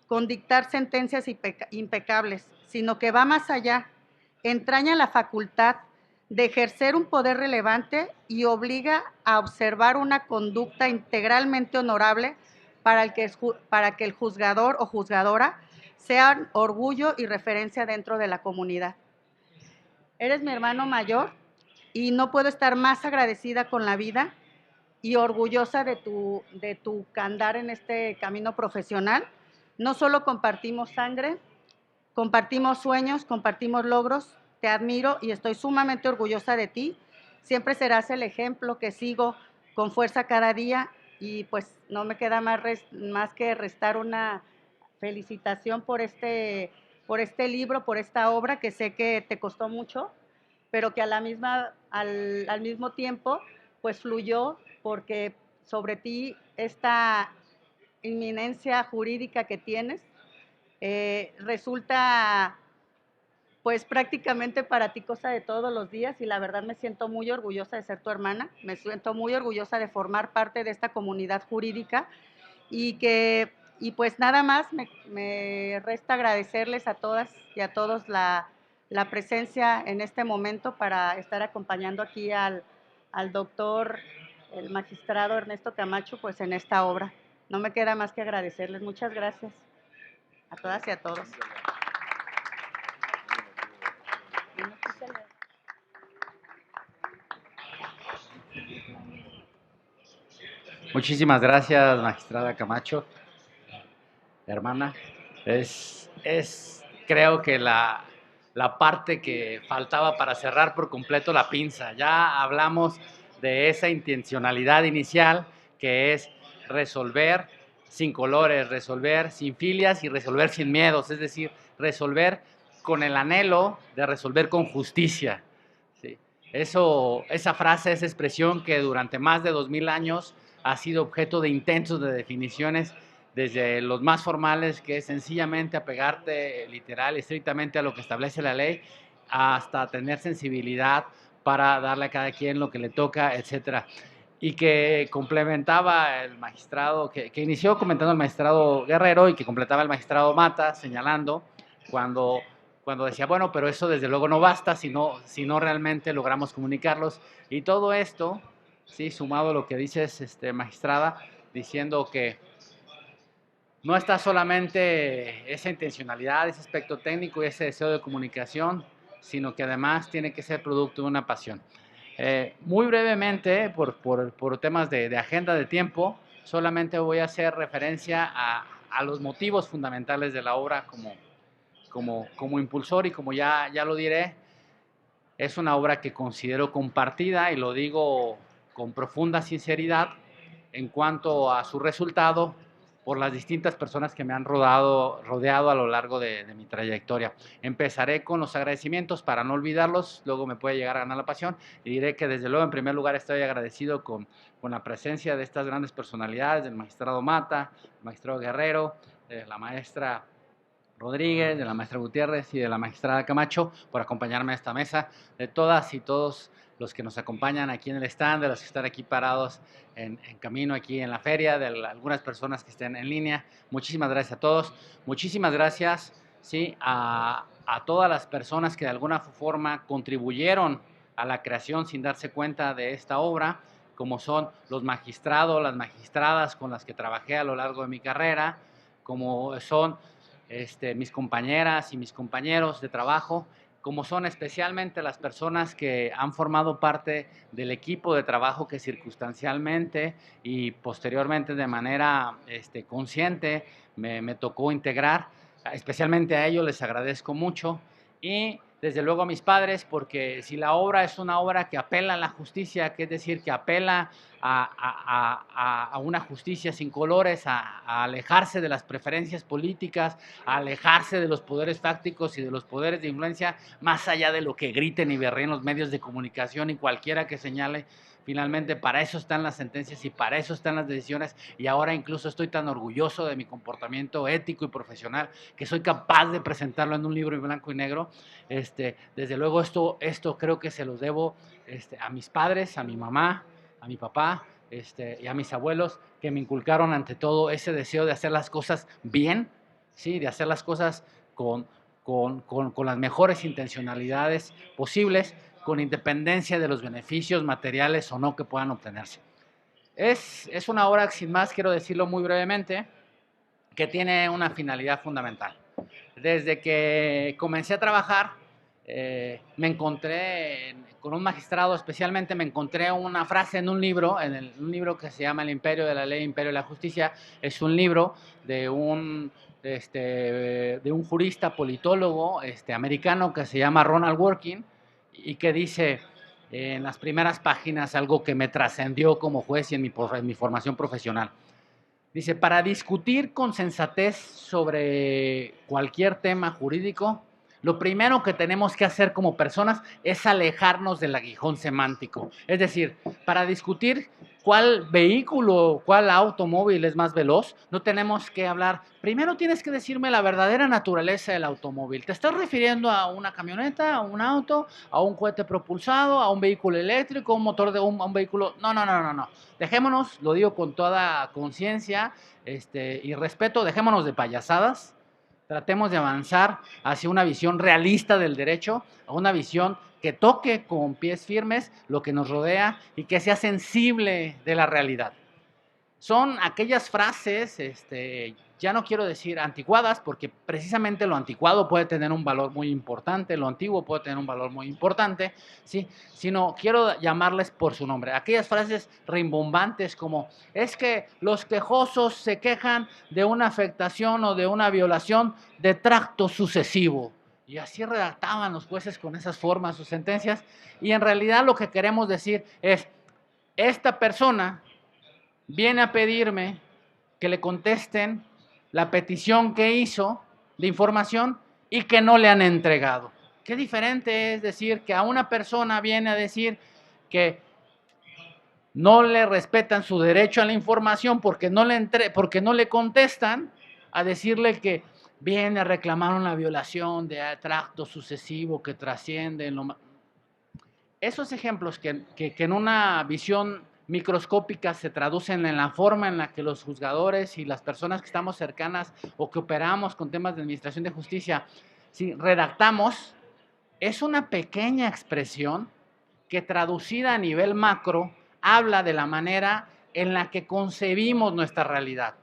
con dictar sentencias impecables, sino que va más allá, entraña la facultad de ejercer un poder relevante y obliga a observar una conducta integralmente honorable para que el juzgador o juzgadora sean orgullo y referencia dentro de la comunidad. Eres mi hermano mayor y no puedo estar más agradecida con la vida y orgullosa de tu andar en este camino profesional. No solo compartimos sangre, compartimos sueños, compartimos logros. Te admiro y estoy sumamente orgullosa de ti. Siempre serás el ejemplo que sigo con fuerza cada día y pues no me queda más que restar una felicitación por este libro, por esta obra que sé que te costó mucho, pero que al mismo tiempo pues fluyó porque sobre ti esta inminencia jurídica que tienes resulta pues prácticamente para ti cosa de todos los días y la verdad me siento muy orgullosa de ser tu hermana, me siento muy orgullosa de formar parte de esta comunidad jurídica y pues nada más me resta agradecerles a todas y a todos la presencia en este momento para estar acompañando aquí al doctor, el magistrado Ernesto Camacho, pues en esta obra. No me queda más que agradecerles. Muchas gracias a todas y a todos. Muchísimas gracias, magistrada Camacho, hermana. Creo que la parte que faltaba para cerrar por completo la pinza. Ya hablamos de esa intencionalidad inicial, que es resolver sin colores, resolver sin filias y resolver sin miedos, es decir, resolver con el anhelo de resolver con justicia. ¿Sí? Esa frase, esa expresión que durante más de 2000 años ha sido objeto de intentos de definiciones, desde los más formales, que es sencillamente apegarte literal, estrictamente a lo que establece la ley, hasta tener sensibilidad para darle a cada quien lo que le toca, etcétera. Y que complementaba el magistrado, que inició comentando el magistrado Guerrero y que completaba el magistrado Mata, señalando cuando decía, bueno, pero eso desde luego no basta si no realmente logramos comunicarlos. Y todo esto, sí, sumado a lo que dices, magistrada, diciendo que no está solamente esa intencionalidad, ese aspecto técnico y ese deseo de comunicación, sino que además tiene que ser producto de una pasión. Muy brevemente, por temas de agenda de tiempo, solamente voy a hacer referencia a los motivos fundamentales de la obra como impulsor, y como ya lo diré, es una obra que considero compartida, y lo digo con profunda sinceridad en cuanto a su resultado, por las distintas personas que me han rodeado a lo largo de mi trayectoria. Empezaré con los agradecimientos para no olvidarlos, luego me puede llegar a ganar la pasión, y diré que desde luego en primer lugar estoy agradecido con la presencia de estas grandes personalidades, del magistrado Mata, del magistrado Guerrero, de la maestra Rodríguez, de la maestra Gutiérrez y de la magistrada Camacho, por acompañarme a esta mesa, de todas y todos los que nos acompañan aquí en el stand, de los que están aquí parados en camino aquí en la feria, de algunas personas que estén en línea. Muchísimas gracias a todos. Muchísimas gracias, sí, a todas las personas que de alguna forma contribuyeron a la creación sin darse cuenta de esta obra, como son los magistrados, las magistradas con las que trabajé a lo largo de mi carrera, como son mis compañeras y mis compañeros de trabajo, como son especialmente las personas que han formado parte del equipo de trabajo que circunstancialmente y posteriormente de manera consciente me tocó integrar. Especialmente a ellos les agradezco mucho, y desde luego a mis padres, porque si la obra es una obra que apela a la justicia, que es decir, que apela a una justicia sin colores, a alejarse de las preferencias políticas, a alejarse de los poderes fácticos y de los poderes de influencia, más allá de lo que griten y berreen los medios de comunicación y cualquiera que señale. Finalmente, para eso están las sentencias y para eso están las decisiones, y ahora incluso estoy tan orgulloso de mi comportamiento ético y profesional que soy capaz de presentarlo en un libro en blanco y negro. Desde luego esto creo que se los debo a mis padres, a mi mamá, a mi papá y a mis abuelos, que me inculcaron ante todo ese deseo de hacer las cosas bien, ¿sí? De hacer las cosas con las mejores intencionalidades posibles, con independencia de los beneficios materiales o no que puedan obtenerse. Es una obra, sin más, quiero decirlo muy brevemente, que tiene una finalidad fundamental. Desde que comencé a trabajar, me encontré con un magistrado, especialmente me encontré una frase en un libro, un libro que se llama El Imperio de la Ley, Imperio de la Justicia. Es un libro de un jurista politólogo americano que se llama Ronald Dworkin, y que dice en las primeras páginas algo que me trascendió como juez y en mi formación profesional. Dice: para discutir con sensatez sobre cualquier tema jurídico, lo primero que tenemos que hacer como personas es alejarnos del aguijón semántico. Es decir, para discutir cuál vehículo, cuál automóvil es más veloz, no tenemos que hablar. Primero tienes que decirme la verdadera naturaleza del automóvil. ¿Te estás refiriendo a una camioneta, a un auto, a un cohete propulsado, a un vehículo eléctrico, a un motor de un vehículo? No. Dejémonos, lo digo con toda conciencia y respeto, dejémonos de payasadas. Tratemos de avanzar hacia una visión realista del derecho, a una visión que toque con pies firmes lo que nos rodea y que sea sensible de la realidad. Son aquellas frases, ya no quiero decir anticuadas, porque precisamente lo anticuado puede tener un valor muy importante, lo antiguo puede tener un valor muy importante, ¿sí? Sino quiero llamarles por su nombre. Aquellas frases rimbombantes como: es que los quejosos se quejan de una afectación o de una violación de tracto sucesivo. Y así redactaban los jueces con esas formas sus sentencias. Y en realidad lo que queremos decir es, esta persona viene a pedirme que le contesten la petición que hizo de información y que no le han entregado. Qué diferente es decir que a una persona viene a decir que no le respetan su derecho a la información porque no le contestan, a decirle que viene a reclamar una violación de tracto sucesivo que trasciende en lo... Esos ejemplos que en una visión microscópica se traducen en la forma en la que los juzgadores y las personas que estamos cercanas o que operamos con temas de administración de justicia, si redactamos, es una pequeña expresión que traducida a nivel macro habla de la manera en la que concebimos nuestra realidad.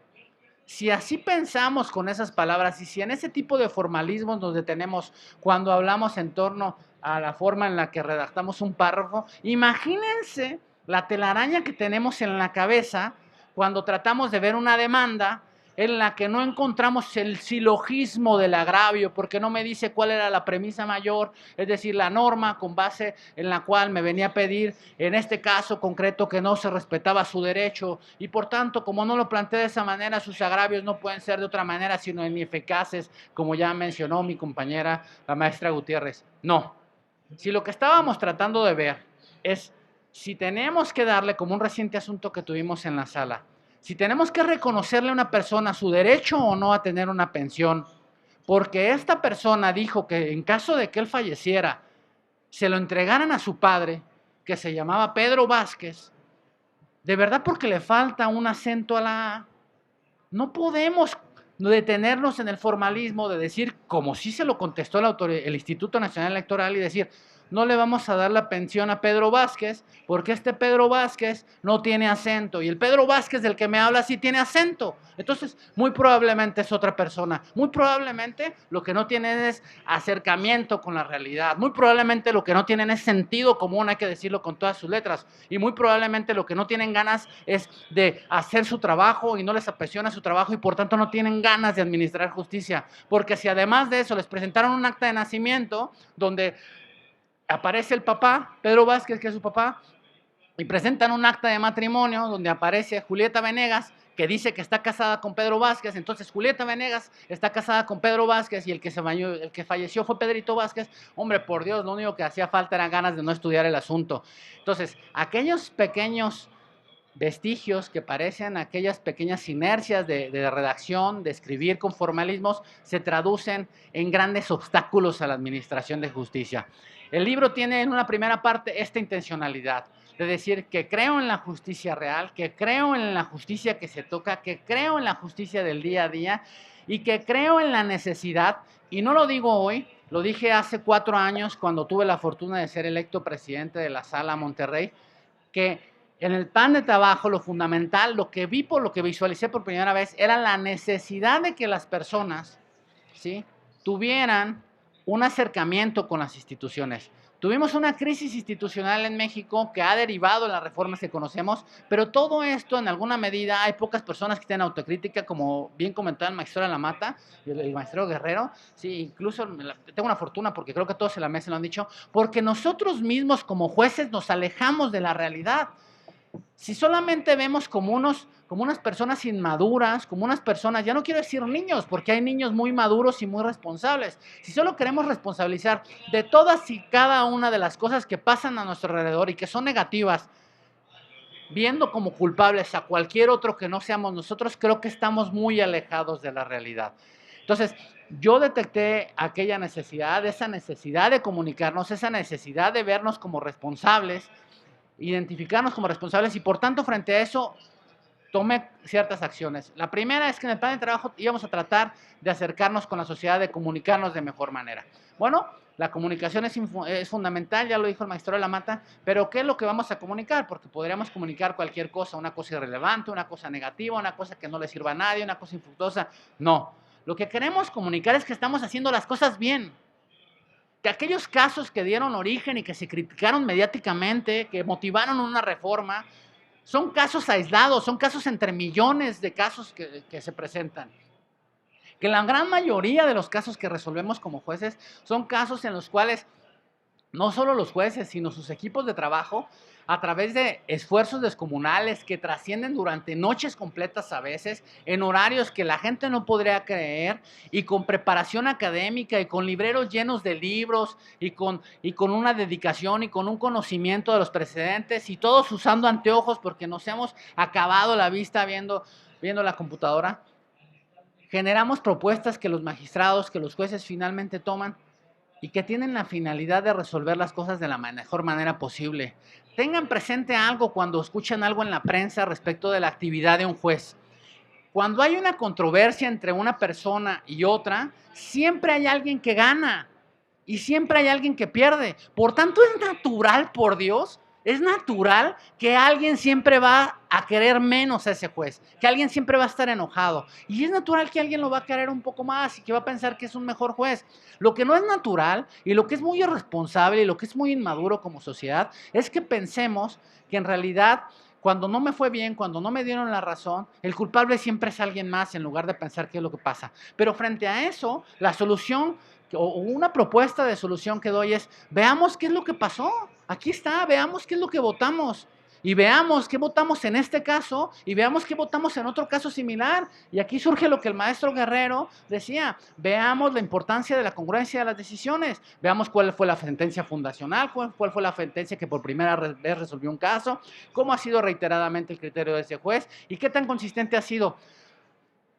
Si así pensamos con esas palabras y si en ese tipo de formalismos nos detenemos cuando hablamos en torno a la forma en la que redactamos un párrafo, imagínense la telaraña que tenemos en la cabeza cuando tratamos de ver una demanda en la que no encontramos el silogismo del agravio, porque no me dice cuál era la premisa mayor, es decir, la norma con base en la cual me venía a pedir, en este caso concreto, que no se respetaba su derecho, y por tanto, como no lo planteé de esa manera, sus agravios no pueden ser de otra manera, sino ineficaces, como ya mencionó mi compañera, la maestra Gutiérrez. No. Si lo que estábamos tratando de ver es si tenemos que darle, como un reciente asunto que tuvimos en la sala, si tenemos que reconocerle a una persona su derecho o no a tener una pensión, porque esta persona dijo que en caso de que él falleciera, se lo entregaran a su padre, que se llamaba Pedro Vázquez, de verdad porque le falta un acento a la A. No podemos detenernos en el formalismo de decir, como sí se lo contestó el Instituto Nacional Electoral, y decir, no le vamos a dar la pensión a Pedro Vázquez porque este Pedro Vázquez no tiene acento y el Pedro Vázquez del que me habla sí tiene acento. Entonces, muy probablemente es otra persona. Muy probablemente lo que no tienen es acercamiento con la realidad. Muy probablemente lo que no tienen es sentido común, hay que decirlo con todas sus letras. Y muy probablemente lo que no tienen ganas es de hacer su trabajo y no les apasiona su trabajo y por tanto no tienen ganas de administrar justicia. Porque si además de eso les presentaron un acta de nacimiento donde aparece el papá, Pedro Vázquez, que es su papá, y presentan un acta de matrimonio donde aparece Julieta Venegas, que dice que está casada con Pedro Vázquez, entonces Julieta Venegas está casada con Pedro Vázquez y el que falleció fue Pedrito Vázquez. Hombre, por Dios, lo único que hacía falta eran ganas de no estudiar el asunto. Entonces, aquellos pequeños vestigios que parecen aquellas pequeñas inercias de redacción, de escribir con formalismos, se traducen en grandes obstáculos a la administración de justicia. El libro tiene en una primera parte esta intencionalidad, de decir que creo en la justicia real, que creo en la justicia que se toca, que creo en la justicia del día a día y que creo en la necesidad, y no lo digo hoy, lo dije hace 4 años cuando tuve la fortuna de ser electo presidente de la Sala Monterrey, que en el plan de trabajo lo fundamental, lo que vi por lo que visualicé por primera vez, era la necesidad de que las personas, ¿sí?, tuvieran un acercamiento con las instituciones. Tuvimos una crisis institucional en México que ha derivado en las reformas que conocemos, pero todo esto en alguna medida hay pocas personas que tienen autocrítica, como bien comentaba el magistrado de la Mata y el magistrado Guerrero. Sí, incluso tengo una fortuna porque creo que todos en la mesa lo han dicho, porque nosotros mismos como jueces nos alejamos de la realidad. Si solamente vemos como unas personas inmaduras, como unas personas, ya no quiero decir niños, porque hay niños muy maduros y muy responsables. Si solo queremos responsabilizar de todas y cada una de las cosas que pasan a nuestro alrededor y que son negativas, viendo como culpables a cualquier otro que no seamos nosotros, creo que estamos muy alejados de la realidad. Entonces, yo detecté aquella necesidad, esa necesidad de comunicarnos, esa necesidad de vernos como responsables, identificarnos como responsables y por tanto frente a eso tomé ciertas acciones. La primera es que en el plan de trabajo íbamos a tratar de acercarnos con la sociedad, de comunicarnos de mejor manera. Bueno, la comunicación es fundamental, ya lo dijo el magistrado de la Mata, pero ¿qué es lo que vamos a comunicar? Porque podríamos comunicar cualquier cosa, una cosa irrelevante, una cosa negativa, una cosa que no le sirva a nadie, una cosa infructuosa. No, lo que queremos comunicar es que estamos haciendo las cosas bien, que aquellos casos que dieron origen y que se criticaron mediáticamente, que motivaron una reforma, son casos aislados, son casos entre millones de casos que se presentan. que la gran mayoría de los casos que resolvemos como jueces son casos en los cuales no solo los jueces, sino sus equipos de trabajo, a través de esfuerzos descomunales que trascienden durante noches completas a veces, en horarios que la gente no podría creer, y con preparación académica, y con libreros llenos de libros, y con una dedicación, y con un conocimiento de los precedentes, y todos usando anteojos porque nos hemos acabado la vista viendo la computadora. Generamos propuestas que los magistrados, que los jueces finalmente toman, y que tienen la finalidad de resolver las cosas de la mejor manera posible. Tengan presente algo cuando escuchan algo en la prensa respecto de la actividad de un juez. Cuando hay una controversia entre una persona y otra, siempre hay alguien que gana y siempre hay alguien que pierde. Por tanto, es natural, por Dios, es natural que alguien siempre va a querer menos a ese juez, que alguien siempre va a estar enojado. Y es natural que alguien lo va a querer un poco más y que va a pensar que es un mejor juez. Lo que no es natural y lo que es muy irresponsable y lo que es muy inmaduro como sociedad es que pensemos que en realidad, cuando no me fue bien, cuando no me dieron la razón, el culpable siempre es alguien más en lugar de pensar qué es lo que pasa. Pero frente a eso, la solución o una propuesta de solución que doy es: veamos qué es lo que pasó. Aquí está, veamos qué es lo que votamos. Y veamos qué votamos en este caso y veamos qué votamos en otro caso similar. Y aquí surge lo que el maestro Guerrero decía: veamos la importancia de la congruencia de las decisiones, veamos cuál fue la sentencia fundacional, cuál fue la sentencia que por primera vez resolvió un caso, cómo ha sido reiteradamente el criterio de ese juez y qué tan consistente ha sido.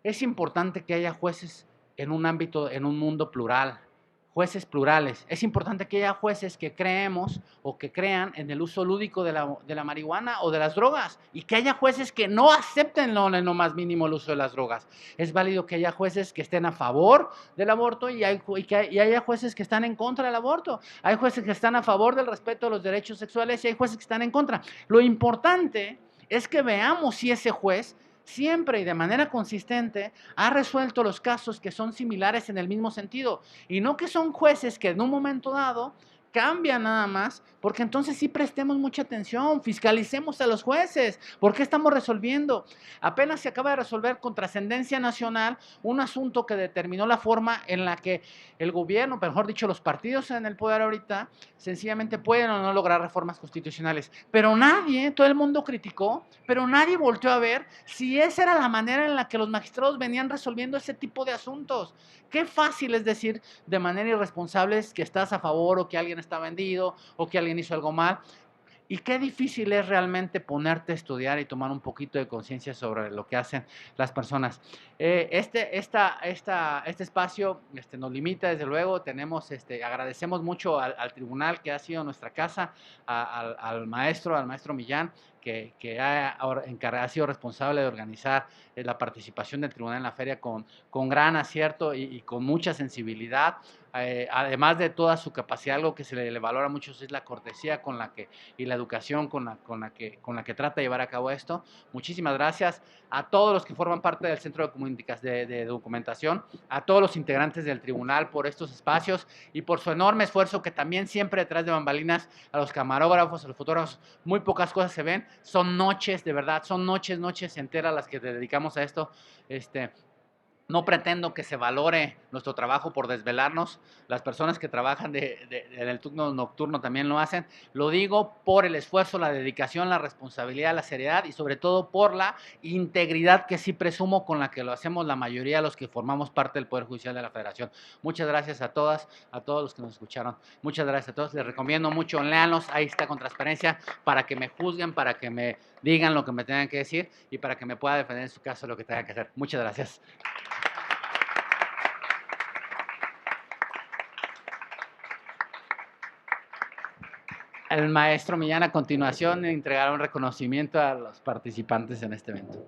Es importante que haya jueces en un ámbito, en un mundo plural, jueces plurales. Es importante que haya jueces que creemos o que crean en el uso lúdico de la marihuana o de las drogas, y que haya jueces que no acepten en lo más mínimo el uso de las drogas. Es válido que haya jueces que estén a favor del aborto y haya jueces que están en contra del aborto. Hay jueces que están a favor del respeto a los derechos sexuales y hay jueces que están en contra. Lo importante es que veamos si ese juez siempre y de manera consistente ha resuelto los casos que son similares en el mismo sentido, y no que son jueces que en un momento dado cambian nada más, porque entonces sí prestemos mucha atención, fiscalicemos a los jueces. ¿Por qué estamos resolviendo? Apenas se acaba de resolver con trascendencia nacional un asunto que determinó la forma en la que el gobierno, mejor dicho, los partidos en el poder ahorita, sencillamente pueden o no lograr reformas constitucionales. Pero nadie, todo el mundo criticó, pero nadie volteó a ver si esa era la manera en la que los magistrados venían resolviendo ese tipo de asuntos. Qué fácil es decir de manera irresponsable que estás a favor, o que alguien está vendido, o que alguien hizo algo mal. Y qué difícil es realmente ponerte a estudiar y tomar un poquito de conciencia sobre lo que hacen las personas. Este espacio nos limita, desde luego. Agradecemos mucho al tribunal, que ha sido nuestra casa, al maestro Millán, que ha sido responsable de organizar la participación del tribunal en la feria con gran acierto y con mucha sensibilidad. Además de toda su capacidad, algo que se le valora mucho es la cortesía y la educación con la que trata de llevar a cabo esto. Muchísimas gracias a todos los que forman parte del Centro de Documentación, a todos los integrantes del tribunal por estos espacios y por su enorme esfuerzo, que también siempre detrás de bambalinas, a los camarógrafos, a los fotógrafos. Muy pocas cosas se ven, son noches, de verdad, son noches enteras las que dedicamos a esto. No pretendo que se valore nuestro trabajo por desvelarnos. Las personas que trabajan en el turno nocturno también lo hacen. Lo digo por el esfuerzo, la dedicación, la responsabilidad, la seriedad y sobre todo por la integridad que sí presumo con la que lo hacemos la mayoría de los que formamos parte del Poder Judicial de la Federación. Muchas gracias a todas, a todos los que nos escucharon. Muchas gracias a todos. Les recomiendo mucho, léanlos, ahí está con transparencia, para que me juzguen, para que me digan lo que me tengan que decir y para que me pueda defender en su caso lo que tenga que hacer. Muchas gracias. El maestro Millán a continuación entregará un reconocimiento a los participantes en este evento.